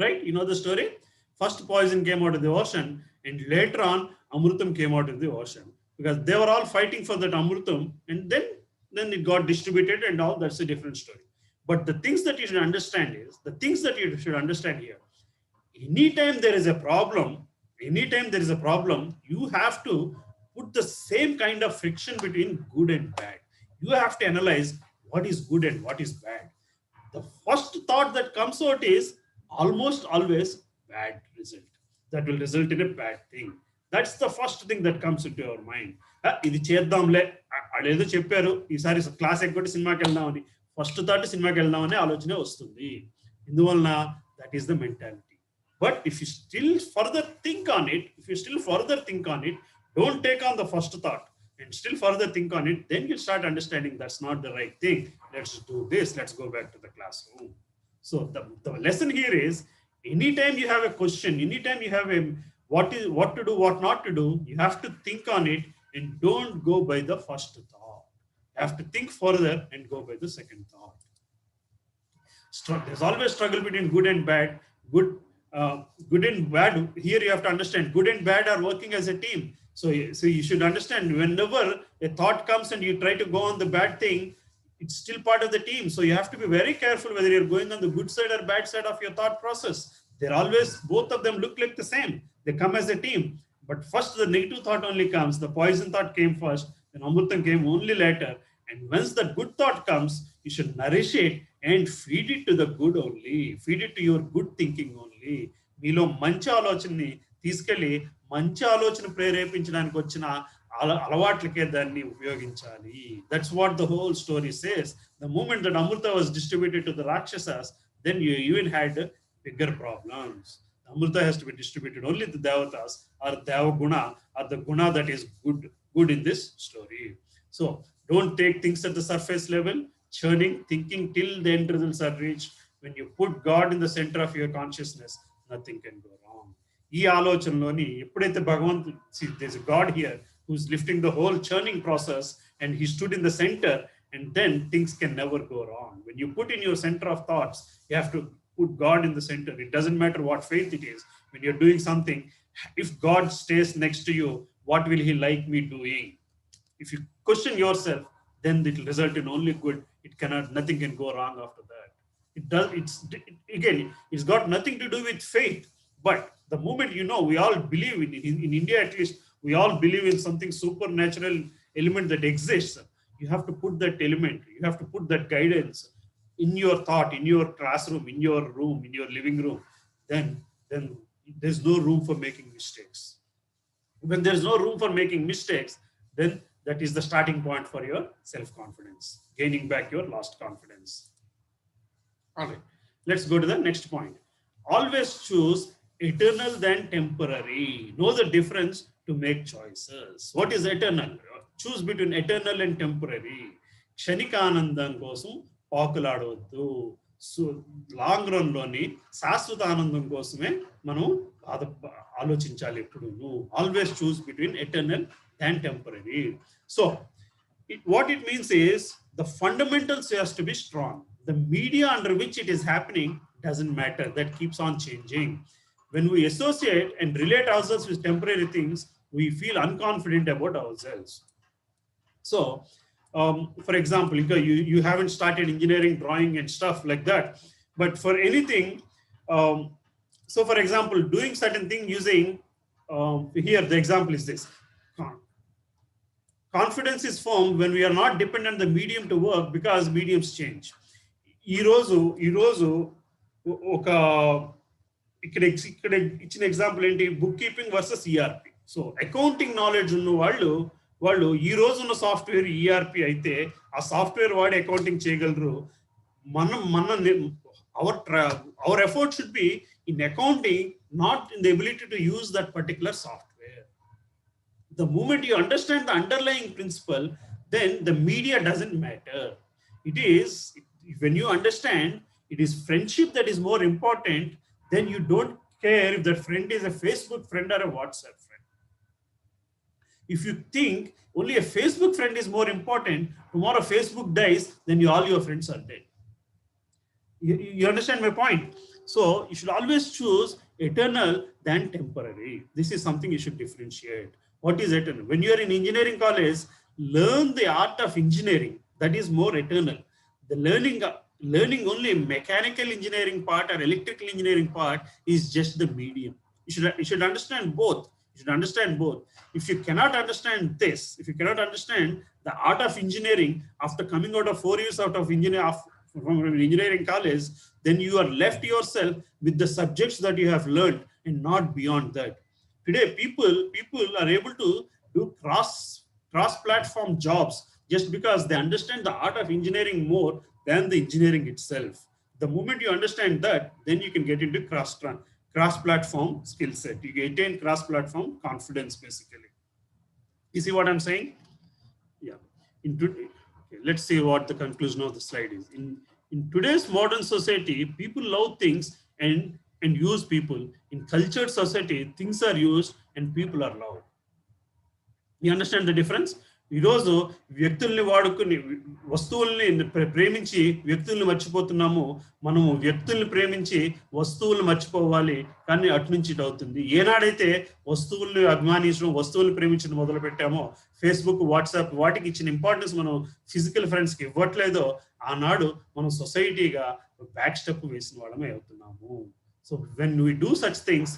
Right? You know the story? First poison came out of the ocean, and later on Amrutam came out of the ocean, because they were all fighting for that Amrutam, and then it got distributed and all. That's a different story. But the things that you should understand here, anytime there is a problem, you have to put the same kind of friction between good and bad. You have to analyze what is good and what is bad. The first thought that comes out is almost always bad result. That will result in a bad thing. That's the first thing that comes into your mind. ఇది చేద్దాంలే, అదేదో చెప్పారు, ఈసారి class ఎక్కొట్టి సినిమాకి వెళ్దామని first thought సినిమాకి వెళ్దామని ఆలోచనే వస్తుంది. ఇందువలన that is the mentality. But if you still further think on it, don't take on the first thought and still further think on it, then you start understanding that's not the right thing. Let's do this. Let's go back to the classroom. So the lesson here is, anytime you have a question, anytime you have what to do, what not to do, you have to think on it and don't go by the first thought. You have to think further and go by the second thought. There's always struggle between good and bad. Good and bad. Here you have to understand, good and bad are working as a team. So you should understand, whenever a thought comes and you try to go on the bad thing, it's still part of the team. So you have to be very careful whether you're going on the good side or bad side of your thought process. They're always, both of them look like the same. They come as a team. But first the negative thought only comes. The poison thought came first. Then Amrutam came only later. And once the good thought comes, you should nourish it and feed it to the good only. Feed it to your good thinking only. మీలో మంచి ఆలోచనని తీసుకెళ్ళి మంచి ఆలోచన ప్రేరేపించడానికి వచ్చిన అలవాట్లకే దాన్ని ఉపయోగించాలి. That's what the whole story says. The moment that Amrita was distributed to the Rakshasas, then you even had bigger problems. Amrita has to be distributed only to Devatas or Devaguna, or the guna that is good in this story. So don't take things at the surface level, churning, thinking till the end results are reached. When you put God in the center of your consciousness, nothing can go wrong. ఈ ఆలోచనలోని ఎప్పుడైతే భగవంతుడు, there's a God here who's lifting the whole churning process, and he stood in the center, and then things can never go wrong. When you put in your center of thoughts, you have to put God in the center. It doesn't matter what faith it is. When you're doing something, if God stays next to you, what will he like me doing? If you question yourself, then it will result in only good. Nothing can go wrong after that. It's got nothing to do with faith. But the moment we all believe in India at least, we all believe in something supernatural element that exists. You have to put that element, you have to put that guidance in your thought, in your classroom, in your room, in your living room. Then there's no room for making mistakes. When there's no room for making mistakes, then that is the starting point for your self-confidence, gaining back your lost confidence. All right, let's go to the next point. Always choose eternal than temporary. Know the difference to make choices. What is eternal? Choose between eternal and temporary. క్షణికానందం కోసం పాకులాడవద్దు. So long run లోని శాశ్వత ఆనందం కోసమే మనం ఆలోచించాలి ఎప్పుడు. Always choose between eternal and temporary. So what it means is the fundamentals has to be strong. The media under which it is happening doesn't matter. That keeps on changing. When we associate and relate ourselves with temporary things, we feel unconfident about ourselves. So For example, you haven't started engineering, drawing and stuff like that. But for anything, so for example, doing certain thing using, here the example is this. Confidence is formed when we are not dependent on the medium to work because mediums change. ఈ రోజు ఒక ఇక్కడ ఇచ్చిన example ఏంటి, book keeping versus ERP. So accounting knowledge ఉన్న వాళ్ళు ఈ రోజు ఉన్న సాఫ్ట్వేర్ ఈఆర్పి అయితే ఆ సాఫ్ట్వేర్ వాడి అకౌంటింగ్ చేయగలరు. our effort should be in accounting, not in the ability to use that particular software. The moment you understand the underlying principle, then the media doesn't matter. It is, when you understand it is friendship that is more important, then you don't care if that friend is a Facebook friend or a WhatsApp friend. If you think only a Facebook friend is more important, tomorrow Facebook dies, then all your friends are dead. You understand my point? So you should always choose eternal than temporary. This is something you should differentiate. What is eternal? When you are in engineering college, learn the art of engineering. That is more eternal. The learning only mechanical engineering part or electrical engineering part is just the medium. You should understand both. You should understand both. If you cannot understand this, if you cannot understand the art of engineering after coming out of 4 years out of engineering college, then you are left yourself with the subjects that you have learned and not beyond that. Today, people are able to do cross-platform jobs just because they understand the art of engineering more than the engineering itself. The moment you understand that, then you can get into cross-platform skill set. You attain cross-platform confidence, basically. You see what I'm saying? Yeah. Okay, let's see what the conclusion of the slide is. In today's modern society, people love things and use people. In cultured society, things are used and people are loved. You understand the difference? ఈరోజు వ్యక్తుల్ని వాడుకుని వస్తువుల్ని ప్రేమించి వ్యక్తుల్ని మర్చిపోతున్నాము. మనము వ్యక్తుల్ని ప్రేమించి వస్తువుల్ని మర్చిపోవాలి, కానీ అటు నుంచి ఇటు అవుతుంది. ఏనాడైతే వస్తువుల్ని అభిమానించడం, వస్తువుల్ని ప్రేమించడం మొదలు పెట్టామో, ఫేస్బుక్, వాట్సాప్ వాటికి ఇచ్చిన ఇంపార్టెన్స్ మనం ఫిజికల్ ఫ్రెండ్స్కి ఇవ్వట్లేదో, ఆనాడు మనం సొసైటీగా బ్యాక్ స్టెప్ వేసిన వాళ్ళమే అవుతున్నాము. So when we do such things,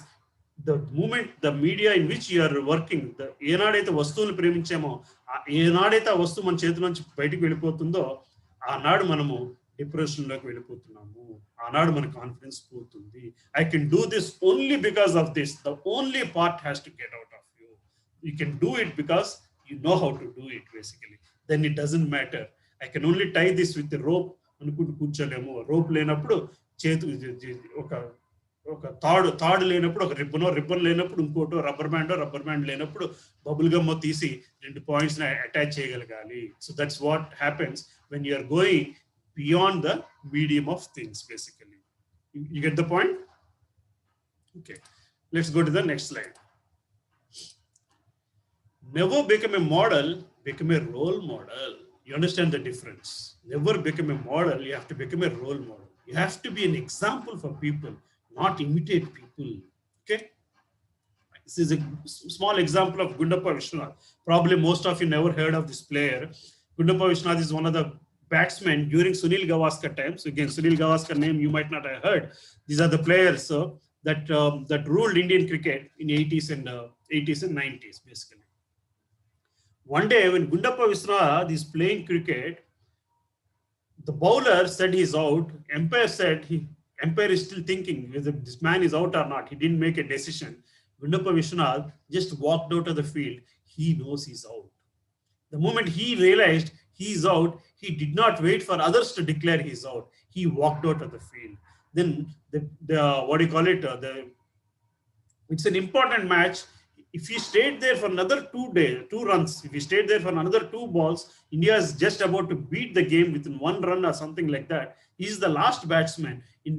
the moment the media in which you are working, ఏనాడైతే వస్తువులు ప్రేమించామో, ఏనాడైతే ఆ వస్తువు మన చేతి నుంచి బయటకు వెళ్ళిపోతుందో, ఆనాడు మనము డిప్రెషన్లోకి వెళ్ళిపోతున్నాము. ఆనాడు మన కాన్ఫిడెన్స్ పోతుంది. I can do this only because of this. The only part has to get out of you. You can do it because you know how to do it, basically. Then it doesn't matter. I can only tie this with the rope అనుకుంటూ కూర్చోలేము. Rope లేనప్పుడు ఒక తాడు లేనప్పుడు ఒక ribbon లేనప్పుడు ఇంకోటో rubber band లేనప్పుడు bubble gum తీసి 2 పాయింట్స్ అటాచ్ చేయగలగాలి. So that's what happens when you are going beyond the medium of things, basically. You get the point? Okay, let's go to the next slide. Never become a model, become a role model. You understand the difference? Never become a model, you have to become a role model. You have to be an example for people, not imitate people. Okay, this is a small example of Gundappa Vishwanath. Probably most of you never heard of this player. Gundappa Vishwanath is one of the batsmen during Sunil Gavaskar times. So again, Sunil Gavaskar name you might not have heard. These are the players that ruled Indian cricket in 80s and 90s, basically. One day when Gundappa Vishwanath is playing cricket, the bowler said he's out. Umpire is still thinking whether this man is out or not. He didn't make a decision. Gundappa Vishwanath just walked out of the field. He knows he's out. The moment he realized he's out, he did not wait for others to declare he's out. He walked out of the field. Then it's an important match. If he stayed there for another 2 runs, if he stayed there for another 2 balls, India is just about to beat the game within 1 run or something like that. He is the last batsman.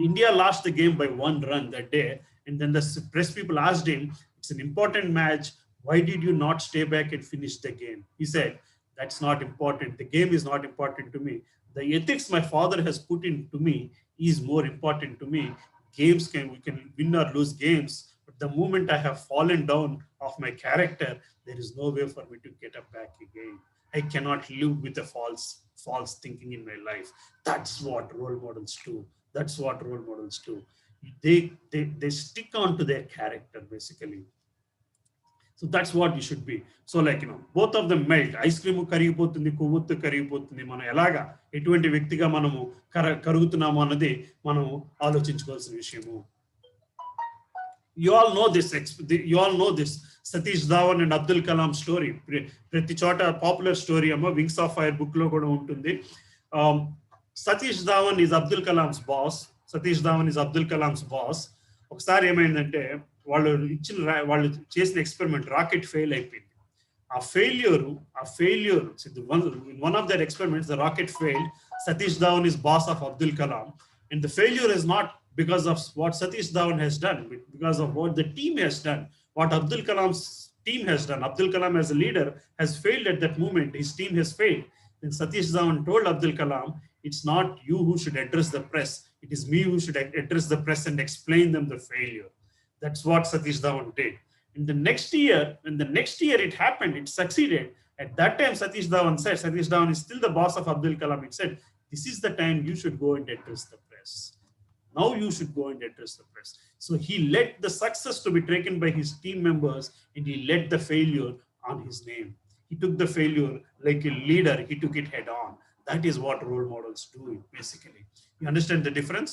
India lost the game by 1 run that day. And then the press people asked him, it's an important match. Why did you not stay back and finish the game? He said, that's not important. The game is not important to me. The ethics my father has put into me is more important to me. We can win or lose games. But the moment I have fallen down of my character, there is no way for me to get up back again. I cannot live with a false thinking in my life. That's what role models do. That's what role models do. They stick on to their character basically. So that's what you should be. So like, both of them melt. Ice cream కరిగిపోతుంది, కొవ్వొత్తు కరిగిపోతుంది. మనం ఎలాగా ఎటువంటి వ్యక్తిగా మనము కరుగుతున్నాము అన్నది మనం ఆలోచించుకోవాల్సిన విషయము. You all know this Satish Dhawan and Abdul Kalam story. ప్రతి చోట పాపులర్ స్టోరీ అమ్మ, వింగ్స్ ఆఫ్ ఫైర్ బుక్ లో కూడా ఉంటుంది. Satish Dhawan is Abdul Kalam's boss. ఒకసారి ఏమైందంటే వాళ్ళు చేసిన ఎక్స్పెరిమెంట్ రాకెట్ ఫెయిల్ అయిపోయింది. ఆ failure one of their experiments the rocket failed. Satish Dhawan is boss of Abdul Kalam, and the failure is not because of what Satish Dhawan has done, but because of what the team has done, what Abdul Kalam's team has done. Abdul Kalam as a leader has failed at that moment. His team has failed. Then Satish Dhawan told Abdul Kalam, it's not you who should address the press. It is me who should address the press and explain them the failure. That's what Satish Dhawan did. In the next year it happened, it succeeded. At that time, Satish Dhawan is still the boss of Abdul Kalam. It said, this is the time you should go and address the press. Now you should go and address the press. So he let the success to be taken by his team members, and he let the failure on his name. He took the failure like a leader. He took it head on. That is what role models do, basically. You understand the difference?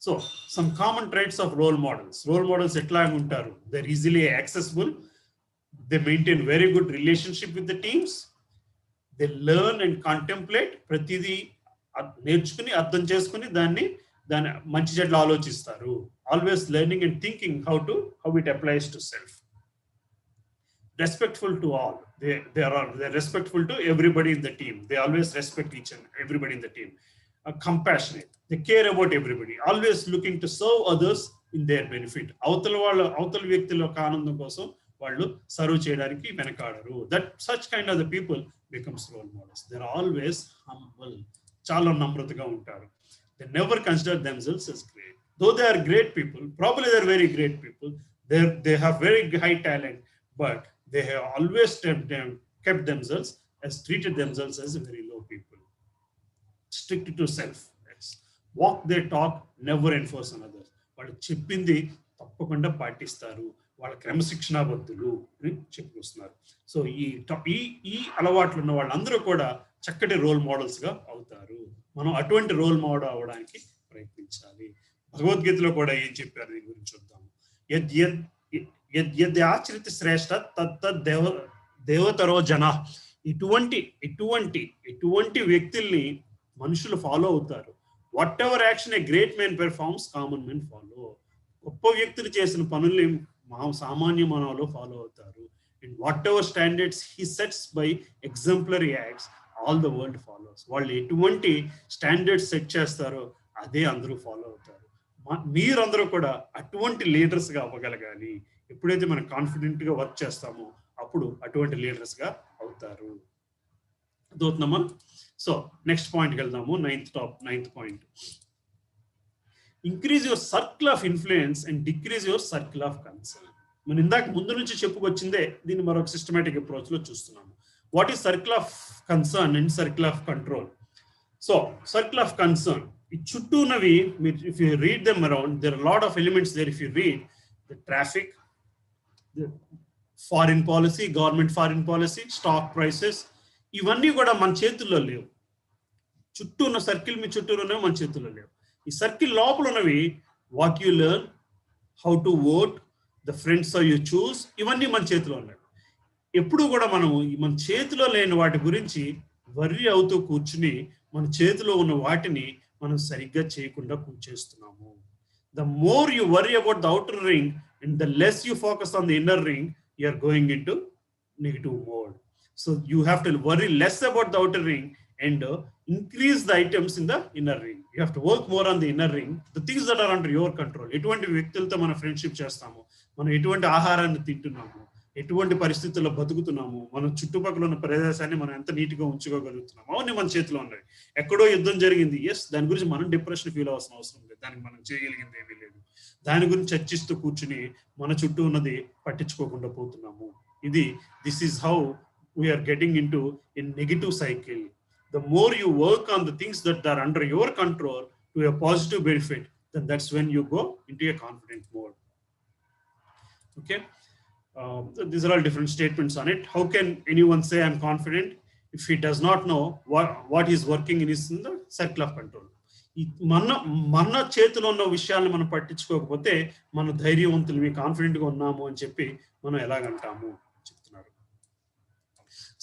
So some common traits of role models. Role models etla untaru. They're easily accessible. They maintain very good relationship with the teams. They learn and contemplate. Pratidi నేర్చుకుని అర్థం చేసుకుని దాన్ని మంచి చెడ్ల ఆలోచిస్తారు. Always learning and thinking how it applies to self. Respectful to all. They're respectful to everybody in the team. They always respect each and everybody in the team. Compassionate. They care about everybody. Always looking to serve others in their benefit. అవతల వ్యక్తుల ఆనందం కోసం వాళ్ళు serve చేయడానికి వెనకాడరు. That such kind of the people becomes role models. They're always humble. చాలా నమ్రతగా ఉంటారు. They never consider themselves as great. Though they are great people, probably they're very great people. They have very high talent, but they have always kept themselves treated themselves as very low people. Strict to self. Walk their talk, never enforce on others. వాళ్ళు చెప్పింది తప్పకుండా పాటిస్తారు. వాళ్ళ క్రమశిక్షణాబద్ధులు అని చెప్పుకొస్తున్నారు. So ఈ అలవాట్లు ఉన్న వాళ్ళందరూ కూడా చక్కటి రోల్ మోడల్స్ గా అవుతారు. మనం అటువంటి రోల్ మోడల్ అవడానికి ప్రయత్నించాలి. భగవద్గీతలో కూడా ఏం చెప్పారు దీని గురించి చూద్దాము. యద్ ఆచరిత శ్రేష్ఠ తత్ దేవతరో జన. ఇటువంటి వ్యక్తుల్ని మనుషులు ఫాలో అవుతారు. What ever action a great man performs common men follow. గొప్ప వ్యక్తులు చేసిన పనుల్ని సామాన్య మానవులు ఫాలో అవుతారు. And what ever standards he sets by exemplary acts all the world follows. వాళ్ళు ఎటువంటి స్టాండర్డ్స్ సెట్ చేస్తారో అదే అందరూ ఫాలో అవుతారు. మీరందరూ కూడా అటువంటి లీడర్స్ గా అవ్వగలగాలి. ఎప్పుడైతే మనం కాన్ఫిడెంట్ గా వర్క్ చేస్తామో అప్పుడు అటువంటి లీడర్స్ గా అవుతారు. అర్థమవుతుందమ్మా? సో నెక్స్ట్ పాయింట్కి వెళ్దాము. Ninth point. Increase your circle of influence and decrease your circle of concern. మనం ఇందాక ముందు నుంచి చెప్పుకొచ్చిందే, దీన్ని మరొక సిస్టమేటిక్ అప్రోచ్ లో చూస్తున్నాము. What is circle of concern and circle of control? So circle of concern, ఈ చుట్టూ ఉన్నవి if you read them around, there are lot of elements there. If you read the traffic, foreign policy, government foreign policy, stock prices, ఇవన్నీ కూడా మన చేతుల్లో లేవు. చుట్టూ ఉన్న సర్కిల్ మీ చుట్టూ ఉన్నవి మన చేతుల్లో లేవు. ఈ సర్కిల్ లోపల ఉన్నవి what you learn, how to vote, the friends you choose, ఇవన్నీ మన చేతిలో ఉన్నాయి. ఎప్పుడు కూడా మనము మన చేతిలో లేని వాటి గురించి వర్రీ అవుతూ కూర్చుని మన చేతిలో ఉన్న వాటిని మనం సరిగ్గా చేయకుండా చేస్తున్నాము. The more you worry about the outer ring and the less you focus on the inner ring, you are going into negative mode. So you have to worry less about the outer ring and increase the items in the inner ring. You have to work more on the inner ring, the things that are under your control. ఎటువంటి వ్యక్తులతో మనం friendship చేస్తాము, మనం ఎటువంటి ఆహారాన్ని తింటున్నాము, ఎటువంటి పరిస్థితుల్లో బతుకుతున్నాము, మన చుట్టుపక్కల ఉన్న ప్రదేశాన్ని మనం ఎంత నీట్గా ఉంచుకోగలుగుతున్నాము, అవన్నీ మన చేతిలో ఉన్నాయి. ఎక్కడో యుద్ధం జరిగింది, ఎస్, దాని గురించి మనం డిప్రెషన్ ఫీల్ అవ్వాల్సిన అవసరం లేదు. దానికి మనం చేయగలిగింది ఏమీ లేదు. దాని గురించి చర్చిస్తూ కూర్చుని మన చుట్టూ ఉన్నది పట్టించుకోకుండా పోతున్నాము. This is how we are getting into a negative cycle. The more you work on the things that are under your control to a positive benefit, then that's when you go into a confident mode. Okay. These are all different statements on it. How can anyone say I'm confident if he does not know what is working in his in the circle of control? మన చేతిలో ఉన్న విషయాలను మనం పట్టించుకోకపోతే మన ధైర్యవంతులు కాన్ఫిడెంట్గా ఉన్నాము అని చెప్పి మనం ఎలాగంటాము చెప్తున్నారు.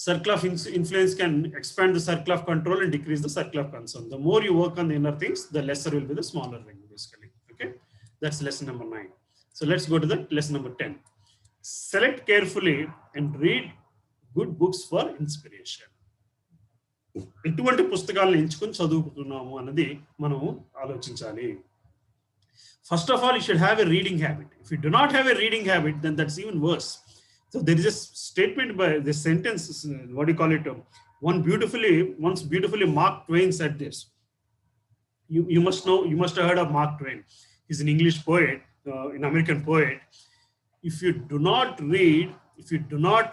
Circle of influence can expand the circle of control and decrease the circle of concern. The more you work on the inner things, the lesser will be the smaller ring, basically. Okay, that's lesson number 9. So let's go to the lesson number 10. Select carefully and read good books for inspiration. ఎటువంటి పుస్తకాలను ఎంచుకొని చదువుతున్నాము అన్నది మనం ఆలోచించాలి. First of all, you should have a reading habit. If you do not have a reading habit, then that's even worse. So there is a statement by this sentence, what do you call it? Once beautifully Mark Twain said this. You must know, you must have heard of Mark Twain. He's an English poet, an American poet. If you do not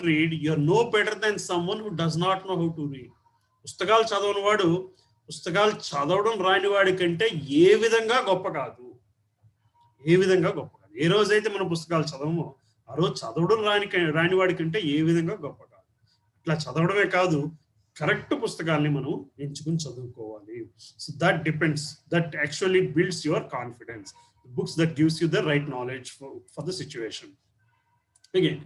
read, you're no better than someone who does not know how to read. పుస్తకాలు చదవని వాడు పుస్తకాలు చదవడం రాని వాడి కంటే ఏ విధంగా గొప్ప కాదు. ఏ రోజైతే మనం పుస్తకాలు చదవమో ఆ రోజు చదవడం రాని వాడి కంటే ఏ విధంగా గొప్ప కాదు. ఇట్లా చదవడమే కాదు, కరెక్ట్ పుస్తకాల్ని మనం ఎంచుకుని చదువుకోవాలి. So that depends, that actually builds your confidence. Books that gives you the right knowledge for the situation. Again,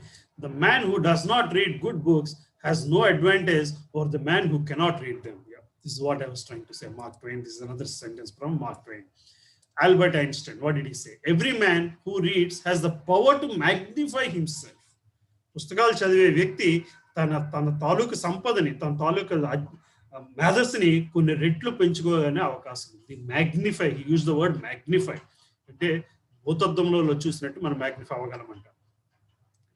the man who does not read good books has no advantage over the man who cannot read them. Yeah, this is what I was trying to say. Mark Twain. This is another sentence from Mark Twain. Albert Einstein, what did he say? Every man who reads has the power to magnify himself. పుస్తకాలు చదివే వ్యక్తి తన తాలూకు సంపదని, తన తాలూకు మేధస్సుని కొన్ని రెట్లు పెంచుకోగానే అవకాశం ఉంది. Magnify, he used the word magnify. అంటే భూతత్వంలో చూసినట్టు మనం మ్యాగ్నిఫై అవ్వగలమంట.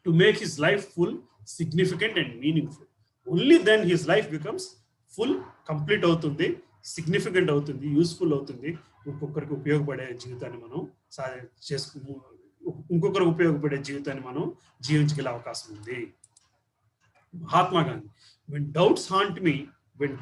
To make his life full, significant and meaningful. Only then his life becomes full, complete అవుతుంది, సిగ్నిఫికెంట్ అవుతుంది, యూస్ఫుల్ అవుతుంది. ఇంకొకరికి ఉపయోగపడే జీవితాన్ని మనం జీవించగల అవకాశం ఉంది. Mahatma Gandhi, when doubts haunt me, when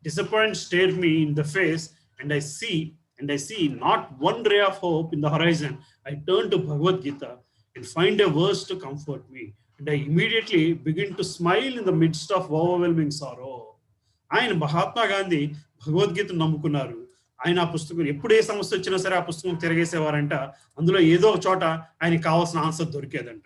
disappointment stare me in the face and I see not one ray of hope in the horizon, I turn to Bhagavad Gita and find a verse to comfort me, and I immediately begin to smile in the midst of overwhelming sorrow. ఆయన మహాత్మా గాంధీ భగవద్గీతను నమ్ముకున్నారు. ఆయన ఆ పుస్తకం ఎప్పుడు ఏ సమస్య వచ్చినా సరే ఆ పుస్తకం తిరగేసేవారంట. అందులో ఏదో ఒక చోట ఆయనకి కావాల్సిన ఆన్సర్ దొరికేదంట.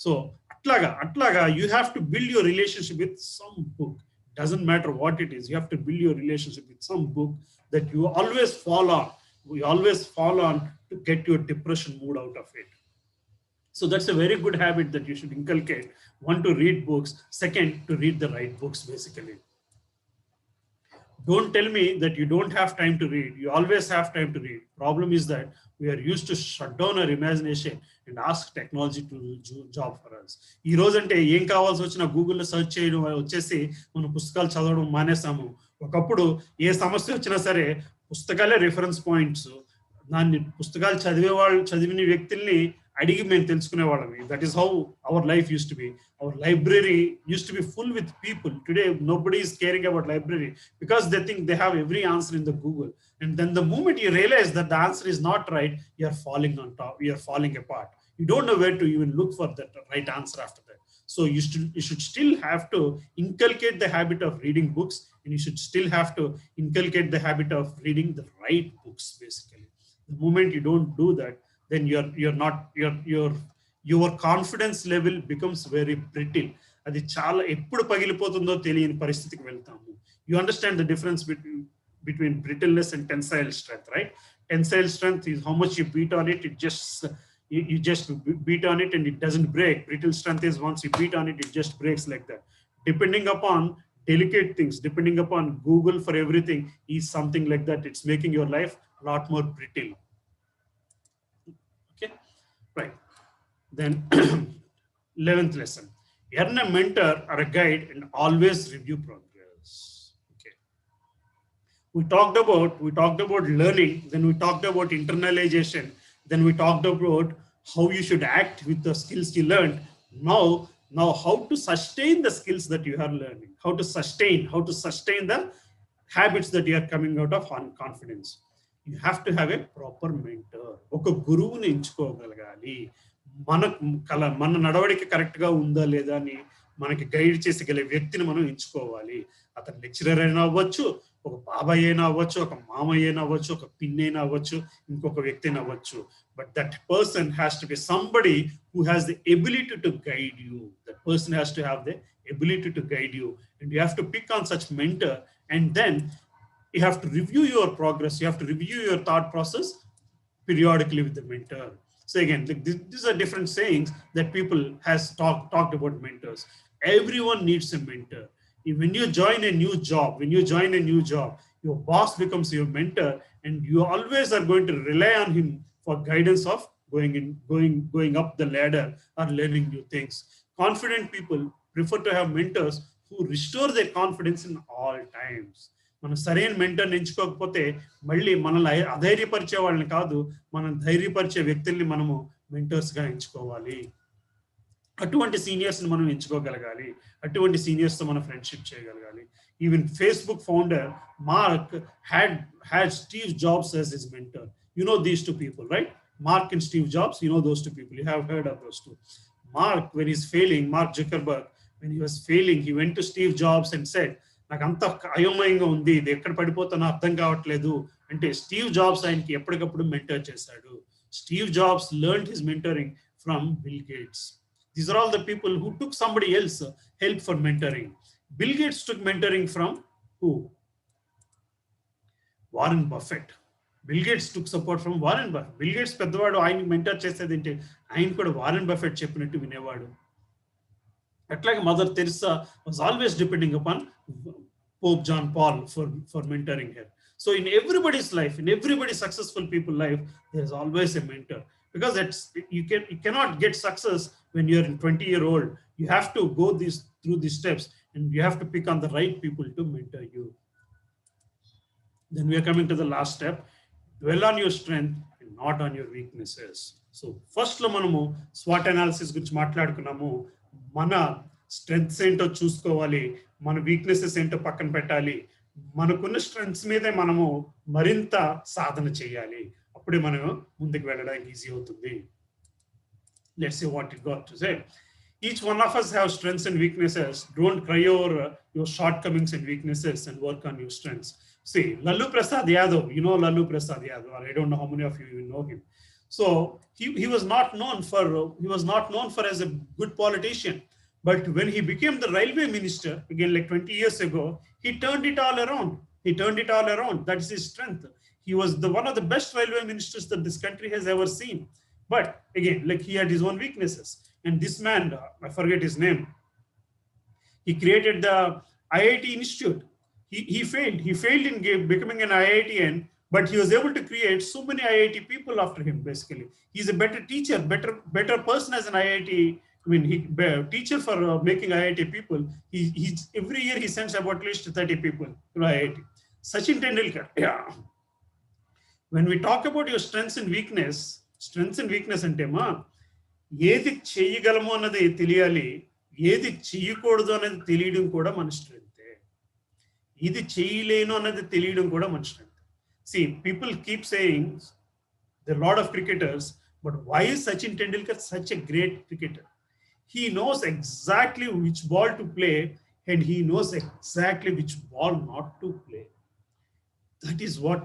సో అట్లాగా you have to build your relationship with some book. Doesn't matter what it is, you have to build your relationship with some book that you always fall on to get your depression mood out of it. So that's a very good habit that you should inculcate. One, to read books. Second, to read the right books, basically. Don't tell me that you don't have time to read. You always have time to read. Problem is that we are used to shut down our imagination and ask technology to do job for us. ఈ రోజు అంటే ఏం కావాల్సి వచ్చినా గూగుల్లో search చేయడం వచ్చేసి మనం పుస్తకాలు చదవడం మానేసాము. ఒకప్పుడు ఏ సమస్య వచ్చినా సరే పుస్తకాలే రిఫరెన్స్ పాయింట్స్. దాన్ని పుస్తకాలు చదివిన వ్యక్తుల్ని అడిగి మేము తెలుసుకునేవాళ్ళం. That is how our life use to be. Our library used to be full with people. Today, nobody is caring about library because they think they have every answer in the Google. And then the moment you realize that the answer is not right, you are falling on top. You are falling apart. You don't know where to even look for that right answer after that. So you should still have to inculcate the habit of reading books, and you should still have to inculcate the habit of reading the right books. Basically, the moment you don't do that, then your confidence level becomes very brittle. అది చాలా ఎప్పుడు పగిలిపోతుందో తెలియని పరిస్థితికి వెళ్తాము. You understand the difference between brittleness and tensile strength, right? Tensile strength is how much you beat on it, you just beat on it and it doesn't break. Brittle strength is once you beat on it, it just breaks like that. Depending upon delicate things, depending upon Google for everything is something like that. It's making your life a lot more brittle. Okay, right. Then 11th lesson, earn a mentor or a guide and always review progress. Okay, we talked about learning, then we talked about internalization, then we talked about how you should act with the skills you learned. Now Now, how to sustain the skills that you are learning, how to sustain the habits that you are coming out of confidence. You have to have a proper mentor. ఒక గురువుని ఎంచుకోగలగాలి. మన నడవడిక correct గా ఉందా లేదా అని మనకి guide చేసగల వ్యక్తిని మనం ఎంచుకోవాలి. అతను లెక్చరర్ అయినా అవ్వచ్చు, ఒక బాబాయ్ అయినా అవ్వచ్చు, ఒక మామయ్య అయినా అవ్వచ్చు, ఒక పిన్ అయినా అవ్వచ్చు, ఇంకొక వ్యక్తి అయినా అవ్వచ్చు. But that person has to be somebody who has the ability to guide you. That person has to have the ability to guide you. And you have to pick on such mentor, and then you have to review your progress. You have to review your thought process periodically with the mentor. So again, these are different sayings that people has talked about mentors. Everyone needs a mentor. When you join a new job, your boss becomes your mentor, and you always are going to rely on him for guidance of going up the ladder or learning new things. Confident people prefer to have mentors who restore their confidence in all times. మనం సరైన మెంటర్ని ఎంచుకోకపోతే మళ్ళీ మనల్ని అధైర్యపరిచే వాళ్ళని కాదు, మనం ధైర్యపరిచే వ్యక్తుల్ని మనము మెంటర్స్గా ఎంచుకోవాలి. అటువంటి సీనియర్స్ని మనం ఎంచుకోగలగాలి, అటువంటి సీనియర్స్తో మనం ఫ్రెండ్షిప్ చేయగలగాలి. Even Facebook founder mark had Steve Jobs as his mentor. You know these two people, right? Mark and Steve Jobs, you know those two people. You have heard of those two. Mark, when he's failing, Mark Zuckerberg, when he was failing, he went to Steve Jobs and said, నాకు అంత అయోమయంగా ఉంది, ఇది ఎక్కడ పడిపోతానో అర్థం కావట్లేదు అంటే Steve jobs ఆయనకి ఎప్పటికప్పుడు మెంటర్ చేశాడు. Steve jobs learned his mentoring from bill gates. These are all the people who took somebody else help for mentoring. Bill Gates took mentoring from who? Warren Buffett. Bill Gates took support from Warren Buffett. Bill Gates పెద్దవాడు, ఆయన mentor చేసేది ఏంటి, ఆయన కూడా Warren Buffett చెప్పినట్టు వినేవాడు. అట్లాగే mother Teresa was always depending upon Pope John Paul for mentoring her. So in everybody's life, in everybody's successful people life, there is always a mentor, because you cannot get success when you're in 20-year-old. You have to go through these steps, and you have to pick on the right people to mentor you. Then we are coming to the last step. Dwell on your strength and not on your weaknesses. So first lo manamu SWOT analysis guరించి మాట్లాడుకున్నాము. మన strengths ఏంటో చూసుకోవాలి, మన weaknesses ఏంటో పక్కన పెట్టాలి, మనకున్న strengths మీదే మనము మరింత సాధన చేయాలి. అప్పుడే మనం ముందుకు వెళ్ళడానికి ఈజీ అవుతుంది. Let's see what it got to say. Each one of us have strengths and weaknesses. Don't cry over your shortcomings and weaknesses, and work on your strengths. See, Lalu Prasad Yadav, you know Lalu Prasad Yadav, or I don't know how many of you even know him. So he was not known for as a good politician, but when he became the railway minister again like 20 years ago, he turned it all around. That is his strength. He was one of the best railway ministers that this country has ever seen. But again, like, he had his own weaknesses. And this man, I forget his name, he created the IIT Institute. He failed in becoming an IITian, but he was able to create so many IIT people after him. Basically, he's a better teacher, better person as an IIT. I mean, teacher for making IIT people. Every year he sends about at least 30 people to IIT. Sachin Tendulkar. Yeah. When we talk about your strengths and weakness అంటే మా ఏది చేయగలమో అన్నది తెలియాలి, ఏది చేయకూడదు అనేది తెలియడం కూడా మన స్ట్రెంగ్తే. ఇది చేయలేను అన్నది తెలియడం కూడా మన strength. See, people keep saying there are a lot of cricketers, but why is Sachin Tendulkar such a great cricketer? He knows exactly which ball to play, and he knows exactly which ball not to play. That is what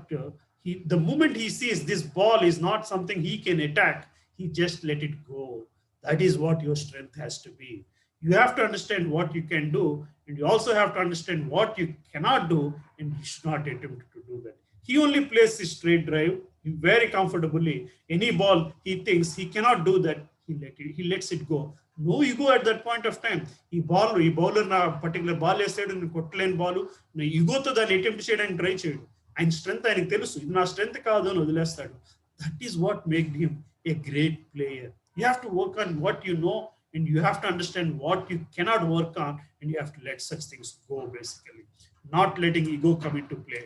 the moment he sees this ball is not something he can attack, he just let it go. That is what your strength has to be. You have to understand what you can do, and you also have to understand what you cannot do, and you should not attempt to do that. He only plays his straight drive very comfortably. Any ball he thinks he cannot do that, he lets it go. No ego at that point of time. He bowler na particular ball వేసాడు, నేను కొట్టలేని ball, నా ఈగోతో దాన్ని attempt చేయడానికి try చేయడు. ఆయన strength ఆయనకు తెలుసు, ఇది నా స్ట్రెంగ్త్ కాదు అని వదిలేస్తాడు. That is what made him a great player. You have to work on what you know, and you have to understand what you cannot work on, and you have to let such things go, basically. Not letting ego come into play.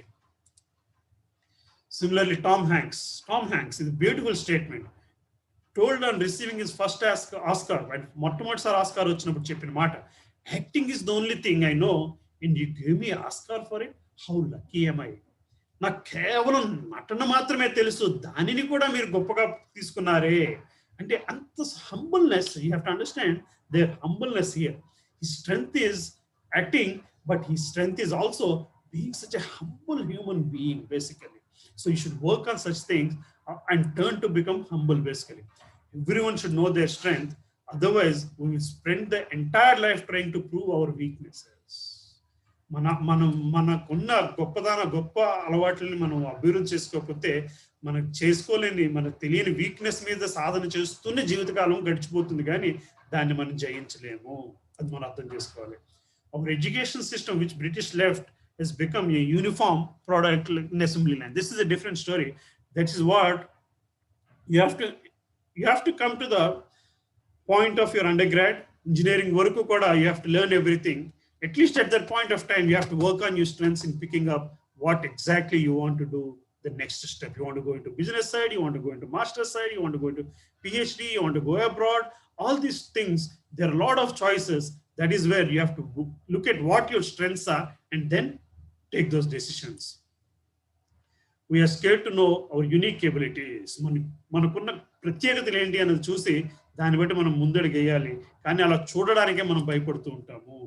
Similarly, Tom Hanks is a beautiful statement. told on receiving his first Oscar, when మొట్టమొదటిసారి Oscar వచ్చినప్పుడు చెప్పిన మాట, acting is the only thing I know and you give me Oscar for it, how lucky am I. నాకు కేవలం నటన మాత్రమే తెలుసు, దానిని కూడా మీరు గొప్పగా తీసుకున్నారే అంటే అంత humbleness. You have to understand their humbleness here. His strength is acting, but his strength is also being such a humble human being basically. So you should work on such things and turn to become humble basically. Everyone should know their strength, otherwise we will spend the entire life trying to prove our weaknesses. మనకున్న గొప్ప అలవాట్లని మనం అభివృద్ధి చేసుకోకపోతే, మనకు చేసుకోలేని, మనకు తెలియని weakness మీద సాధన చేస్తూనే జీవితకాలం గడిచిపోతుంది, కానీ దాన్ని మనం జయించలేము. అది మనం అర్థం చేసుకోవాలి. Our education system, which British left, has become a uniform product in assembly line. This is a different story. That is what you have to come to the point of your undergrad engineering work kuda. You have to learn everything. At least at that point of time, you have to work on your strengths in picking up what exactly you want to do the next step. You want to go into business side, you want to go into master's side, you want to go into PhD, you want to go abroad. All these things, there are a lot of choices. That is where you have to look at what your strengths are and then take those decisions. We are scared to know our unique abilities. మనకున్న ప్రత్యేకతలు ఏంటి అనేది చూసి దాన్ని బట్టి మనం ముందడుగు వేయాలి, కానీ అలా చూడడానికే మనం భయపడుతూ ఉంటాము.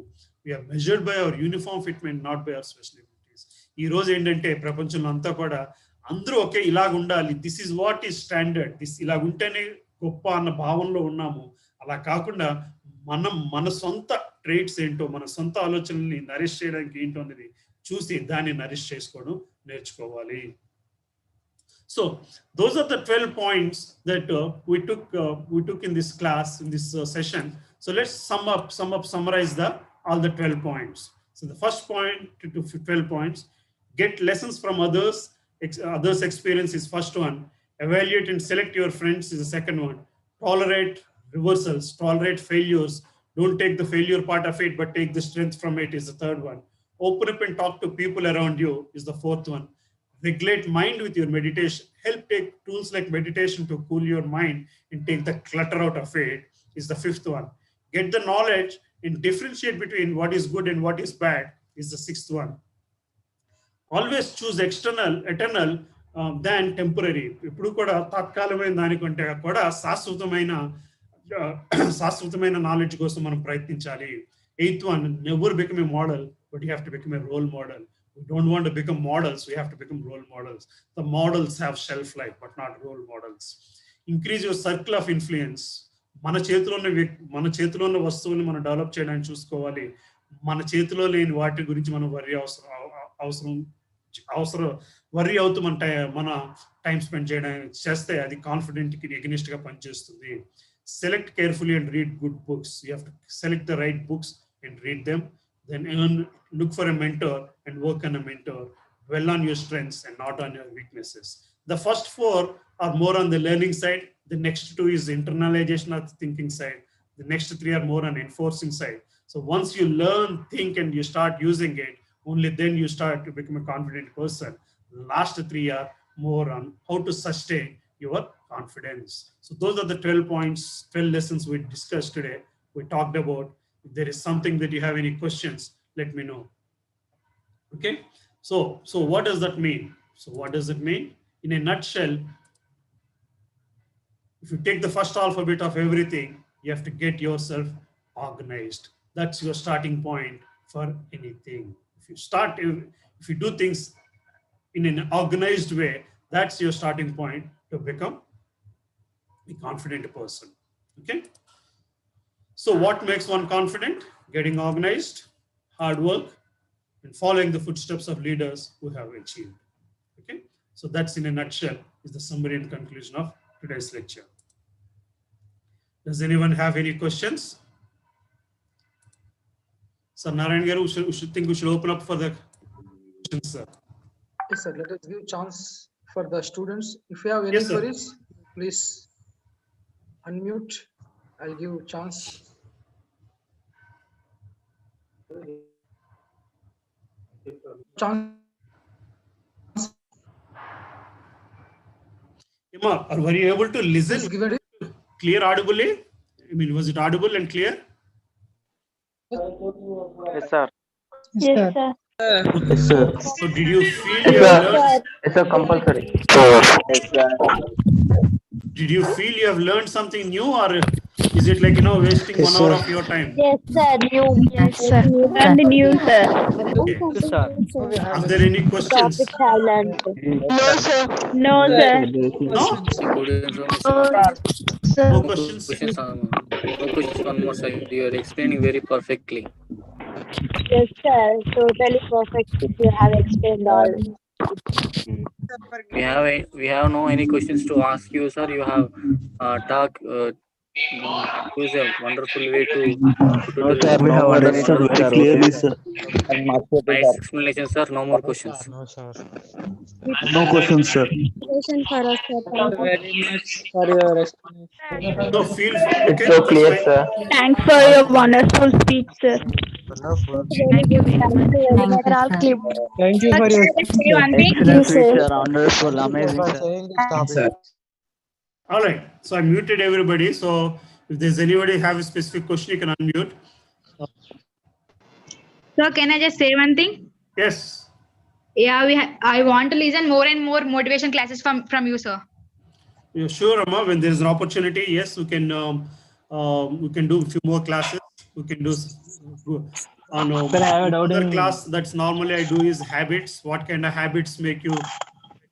We are measured by our uniform fitment, not by our special abilities. ఈ రోజు ఏంటంటే ప్రపంచంలో అంతా కూడా అందరూ ఒకే ఇలాగ ఉండాలి, this is what is standard, this ఇలాగ ఉంటేనే గొప్ప అన్న భావనలో ఉన్నాము. అలా కాకుండా మన సొంత ట్రేట్స్ ఏంటో, మన సొంత ఆలోచనల్ని నరిష్ చేయడానికి ఏంటో అనేది చూసి దాన్ని నరిష్ చేసుకోవడం నేర్చుకోవాలి. So those are the 12 points that we took in this class, in this session. So let's summarize all the 12 points. So the first point to 12 points: get lessons from others experience is first one. Evaluate and select your friends is the second one. Tolerate reversals, tolerate failures. Don't take the failure part of it, but take the strength from it is the third one. Open up and talk to people around you is the fourth one. Regulate mind with your meditation. Help take tools like meditation to cool your mind and take the clutter out of it is the fifth one. Get the knowledge and differentiate between what is good and what is bad is the sixth one. Always choose eternal than temporary. ఇప్పుడు కూడా తాత్కాలికమైన దానికంటే కూడా శాశ్వతమైన knowledge కోసం మనం ప్రయత్నించాలి. Eighth one, never become a model, but you have to become a role model. We don't want to become models, we have to become role models. The models have shelf life, but not role models. Increase your circle of influence. మన చేతిలో ఉన్న వస్తువుని మనం develop చేయడానికి చూసుకోవాలి. మన చేతిలో లేని వాటి గురించి మనం వర్రీ అవుతూ మన టైం స్పెండ్ చేయడానికి చేస్తే అది కాన్ఫిడెంట్కి ఎగనిస్ట్ గా పనిచేస్తుంది. Select carefully and read good books. You have to select the right books and read them. Then look for a mentor and work on a mentor. Well on your strengths and not on your weaknesses. The first four are more on the learning side. The next two is internalization of the thinking side. The next three are more on enforcing side. So once you learn, think, and you start using it, only then you start to become a confident person. The last three are more on how to sustain your confidence. So those are the 12 points, 12 lessons we discussed today. We talked about. If there is something that you have any questions, let me know. Okay. So what does that mean? So what does it mean? In a nutshell, if you take the first alphabet of everything, you have to get yourself organized. That's your starting point for anything. If you do things in an organized way, that's your starting point to become a confident person. Okay. So what makes one confident? Getting organized, hard work, and following the footsteps of leaders who have achieved. Okay. So that's in a nutshell is the summary and conclusion of today's lecture. Does anyone have any questions? So Narayan Garu, we should open up for the questions, sir. Yes, sir. Let us give chance for the students. If you have any Yes, sir. queries, please unmute. I'll give chance. Chance. Emma, were you able to listen? Please give it. clear audibly? I mean, was it audible and clear? Yes, sir. Yes, sir. Okay. Yes, sir. So did you feel Yes, you have sir. learned? Yes, sir. Compulsory. Yes, sir. Did you feel you have learned something new, or is it like, wasting Yes, 1 hour sir. of your time? Yes, sir. New. Yes, sir. And new, sir. Okay. Yes, sir. Are there any questions? Topics have learned. No, sir. No, sir. No? Good information. No No questions? questions. No questions. One more, sir. You are explaining very perfectly. Yes, sir. Totally perfect. You have explained all. We have no any questions to ask you, sir. You have talk. Use a wonderful way to put to No, the sir. We have understood very clearly, sir. nice explanation, sir. No more questions. No questions, sir. For us, sir. Thank you very much for your explanation. So feel, It's okay, so that's clear, fine. sir. Thanks for your wonderful speech, sir. Wonderful. Thank you very much. Thank you, sir. Thank you for your speech, sir. Excellent speech, sir. Wonderful. Amazing, For sir. sharing this topic. All right. So I muted everybody. So if there's anybody have a specific question, you can unmute. So can I just say one thing? Yes. Yeah, I want to listen more and more motivation classes from you, sir. Yeah, sure, Amma. When there's an opportunity, yes, we can do a few more classes. We can do on Sir, I have a doubt another in- class that's normally I do is habits. What kind of habits make you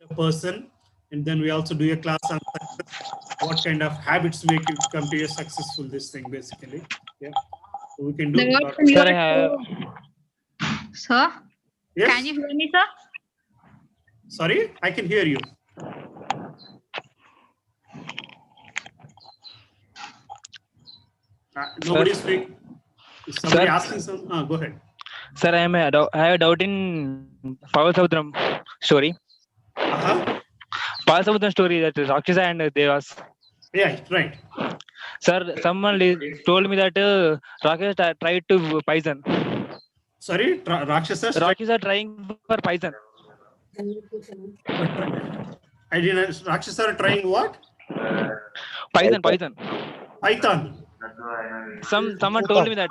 a person? And then we also do a class on success. What kind of habits make you come to a successful this thing basically? Yeah. So we can do. The word from Sir, I your have... sir. Yes. Can you hear me, sir? Sorry, I can hear you. Nobody speak. Is somebody Sir? asking some? Go ahead. Sir, I have a doubt in Pavasavudram story. Pavasavudram story that Rakshasa and Devas. Yeah, right. Sir, someone told me that Rakshasa tried to poison. Sorry, Rakshasas? Rakshasa trying for poison. I didn't. Rakshasa are trying what? Poison. Python. Someone told me that.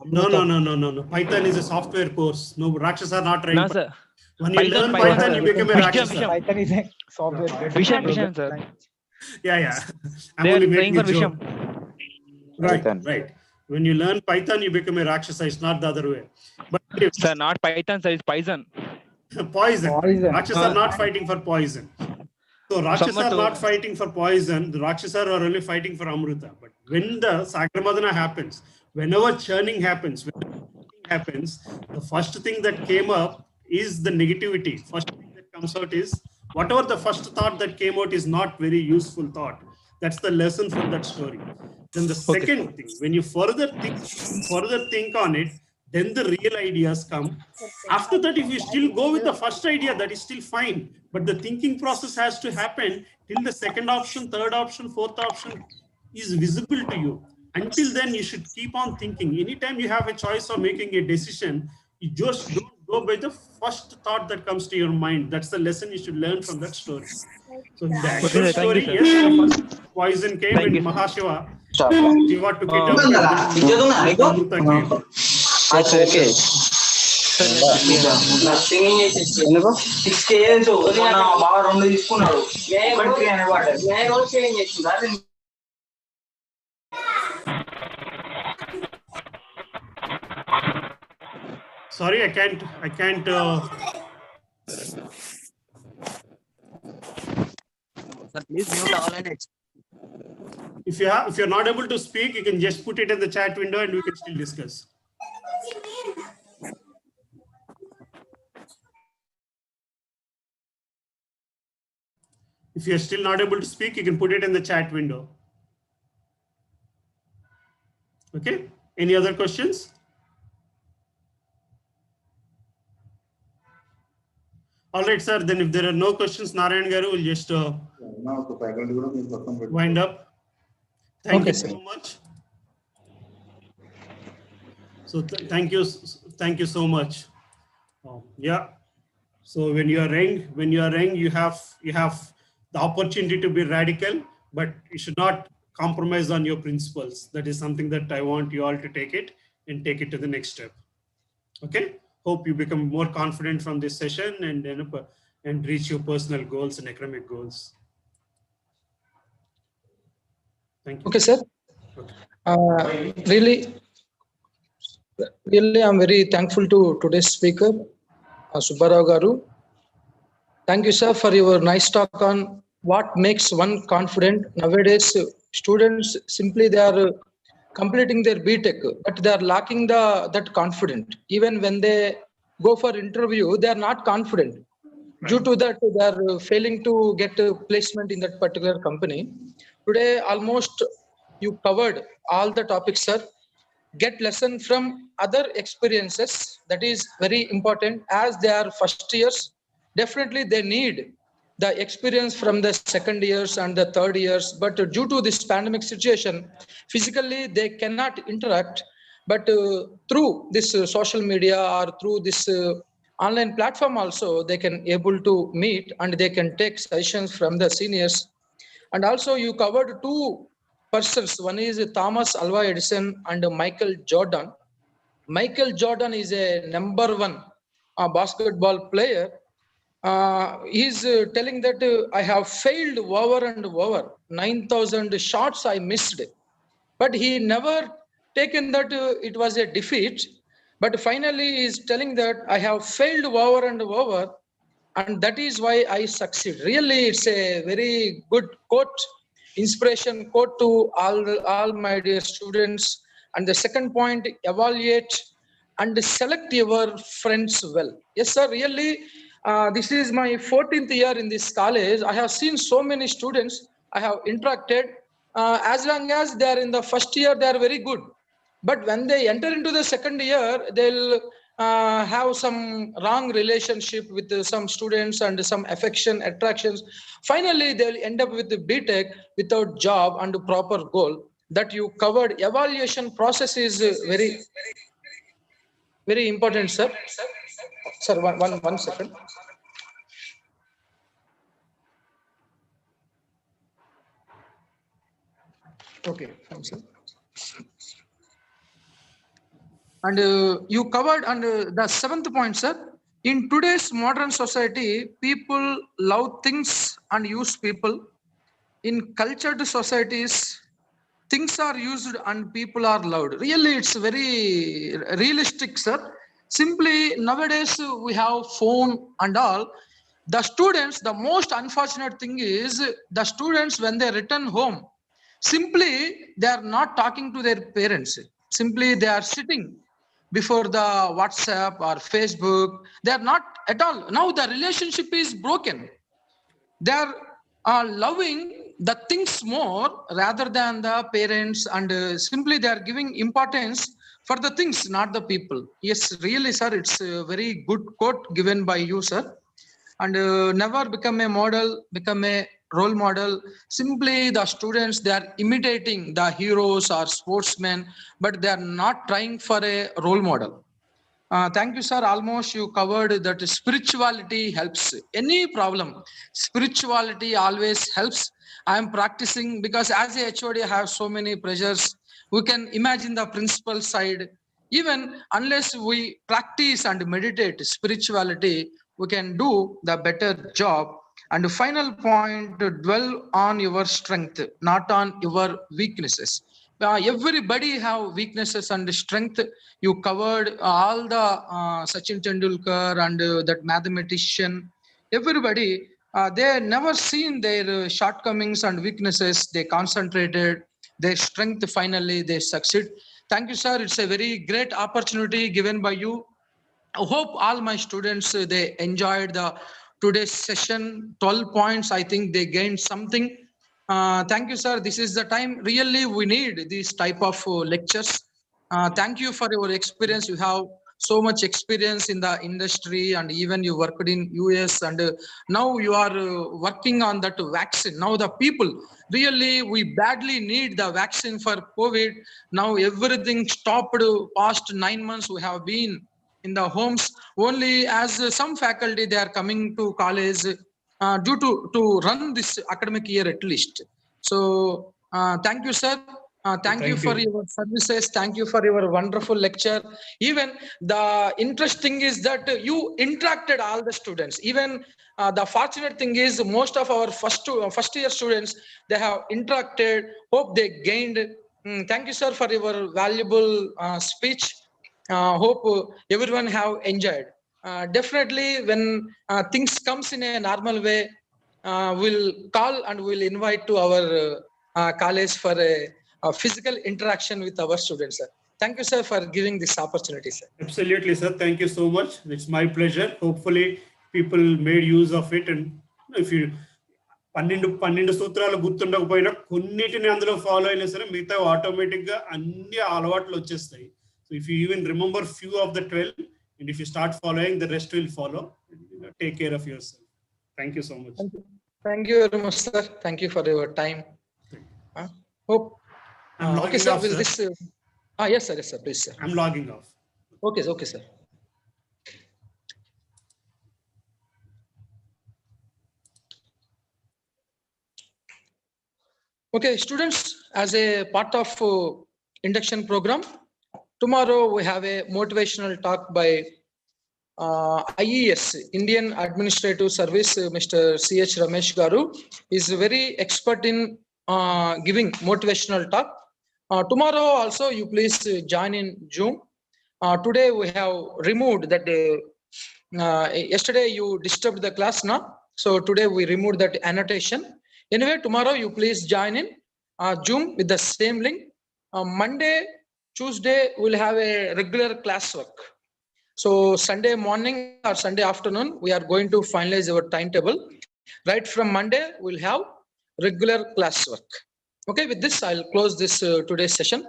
No. Python is a software course. No, Rakshasa are not trying. No, sir. When you learn Python, you become a Rakshasa. Python is a software. Vision, sir. Yeah. I'm They are only trying making a for joke. Visham. Right. When you learn Python, you become a Rakshasa. It's not the other way. But Sir, not Python, sir, it's poison. Poison. Rakshasa are not fighting for poison. So Rakshasa are not fighting for poison. The Rakshasa are only fighting for Amrita. But when the Sagramadana happens, whenever churning happens, the first thing that came up is the negativity. First thing that comes out is whatever the first thought that came out is not very useful thought. That's the lesson from that story. Then the second thing, when you further think on it, then the real ideas come. After that, if you still go with the first idea, that is still fine. But the thinking process has to happen till the second option, third option, fourth option is visible to you. Until then, you should keep on thinking. Anytime you have a choice of making a decision, you just don't go by the first thought that comes to your mind. That's the lesson you should learn from that story. So in the actual story, yes, the first poison came and Mahashiva, Shiva took it up and then Amrita came. Okay. Sorry, I can't. Please mute all and If you're not able to speak, you can just put it in the chat window and we can still discuss. If you're still not able to speak, you can put it in the chat window. Okay. Any other questions? All right, sir. Then if there are no questions, Narayan Garu will just wind up. Thank you so much. So thank you so much. Yeah. So when you are young, you have the opportunity to be radical, but you should not compromise on your principles. That is something that I want you all to take it and take it to the next step. Okay. Hope you become more confident from this session and reach your personal goals and academic goals. Thank you. Okay, sir. Okay. Really, I'm very thankful to today's speaker, Subbarao Garu. Thank you, sir, for your nice talk on what makes one confident. Nowadays, students simply they are completing their BTech, but they are lacking that confident. Even when they go for interview, they are not confident. Due to that, they are failing to get a placement in that particular company. Today, almost you covered all the topics, sir. Get lesson from other experiences. That is very important. As they are first years, definitely they need the experience from the second years and the third years. But due to this pandemic situation, physically they cannot interact. But through this social media or through this online platform also, they can able to meet and they can take suggestions from the seniors. And also you covered two persons. One is Thomas Alva Edison and Michael Jordan. Michael Jordan is a number one basketball player. He's telling that I have failed over and over. 9,000 shots I missed. But he never taken that it was a defeat. But finally he is telling that I have failed over and over, and that is why I succeed. Really, it's a very good quote, inspiration quote to all my dear students. And the second point, evaluate and select your friends well. Yes, sir, really, this is my 14th year in this college. I have seen so many students I have interacted. As long as they are in the first year, they are very good. But when they enter into the second year, they'll have some wrong relationship with some students and some affection, attractions. Finally, they'll end up with the BTech without job and proper goal. That you covered. Evaluation process is very, very important, sir. Sir, one second. Okay, fine, sir. And you covered, and the seventh point, sir. In today's modern society, people love things and use people. In cultured societies, things are used and people are loved. Really, it's very realistic, sir. Simply, nowadays we have phone and all. The students, the most unfortunate thing is the students, when they return home, simply they are not talking to their parents. Simply they are sitting before the WhatsApp or Facebook. They are not at all. Now the relationship is broken. They are loving the things more rather than the parents, and simply they are giving importance for the things, not the people. Yes, really, sir, it's a very good quote given by you, sir. And never become a model, become a role model. Simply the students, they are imitating the heroes or sportsmen, but they are not trying for a role model. Thank you, sir. Almost you covered that spirituality helps. Any problem, spirituality always helps. I am practicing because as a HOD, I have so many pressures. We can imagine the principal side. Even unless we practice and meditate spirituality, we can do the better job. And the final point, dwell on your strength, not on your weaknesses. Everybody have weaknesses and strength. You covered all the Sachin Tendulkar and that mathematician. Everybody, they never seen their shortcomings and weaknesses. They concentrated their strength. Finally, they succeed. Thank you, sir. It's a very great opportunity given by you. I hope all my students they enjoyed the today's session. 12 points. I think they gained something. Thank you, sir. This is the time. Really, we need these type of lectures. Thank you for your experience. You have so much experience in the industry, and even you worked in US, and now you are working on that vaccine. Now the people really we badly need the vaccine for COVID. Now everything stopped. Past 9 months we have been in the homes only. As some faculty they are coming to college due to run this academic year at least. So Thank you, sir. Thank you Thank for you. your services. Thank you for your wonderful lecture. Even the interesting is that you interacted all the students. Even the fortunate thing is most of our first year students, they have interacted. Hope they gained. Thank you, sir, for your valuable speech. Hope everyone have enjoyed. Definitely, when things comes in a normal way, we'll call and we'll invite to our college for a physical interaction with our students, sir. Thank you, sir, for giving this opportunity, sir. Absolutely, sir. Thank you so much. It's my pleasure. Hopefully, people made use of it. And if you 12 సూత్రాలు గుర్తుండకపోయినా కొన్నిటిని అందులో follow అయినా సరే మిగతా automatic గా అన్ని అలవాట్లు వచ్చేస్తాయి. So if you even remember few of the 12 and if you start following the rest will follow. Take care of your self. Thank you so much. Thank you very much, sir. Thank you for your time. Hope. I'm logging okay, sir. off, Will sir. this? Yes, sir. Yes, sir. Please, sir. I'm logging off. Okay, okay, sir. Okay, students, as a part of induction program, tomorrow we have a motivational talk by IES, Indian Administrative Service, Mr. C.H. Ramesh Garu is very expert in giving motivational talk. Tomorrow also you please join in Zoom. Today we have removed that. Yesterday you disturbed the class now, so today we removed that annotation. Anyway, tomorrow you please join in Zoom with the same link. Monday, Tuesday we'll have a regular class work. So Sunday morning or Sunday afternoon, we are going to finalize our timetable. Right from Monday, we'll have regular class work. Okay, with this, I'll close this today's session.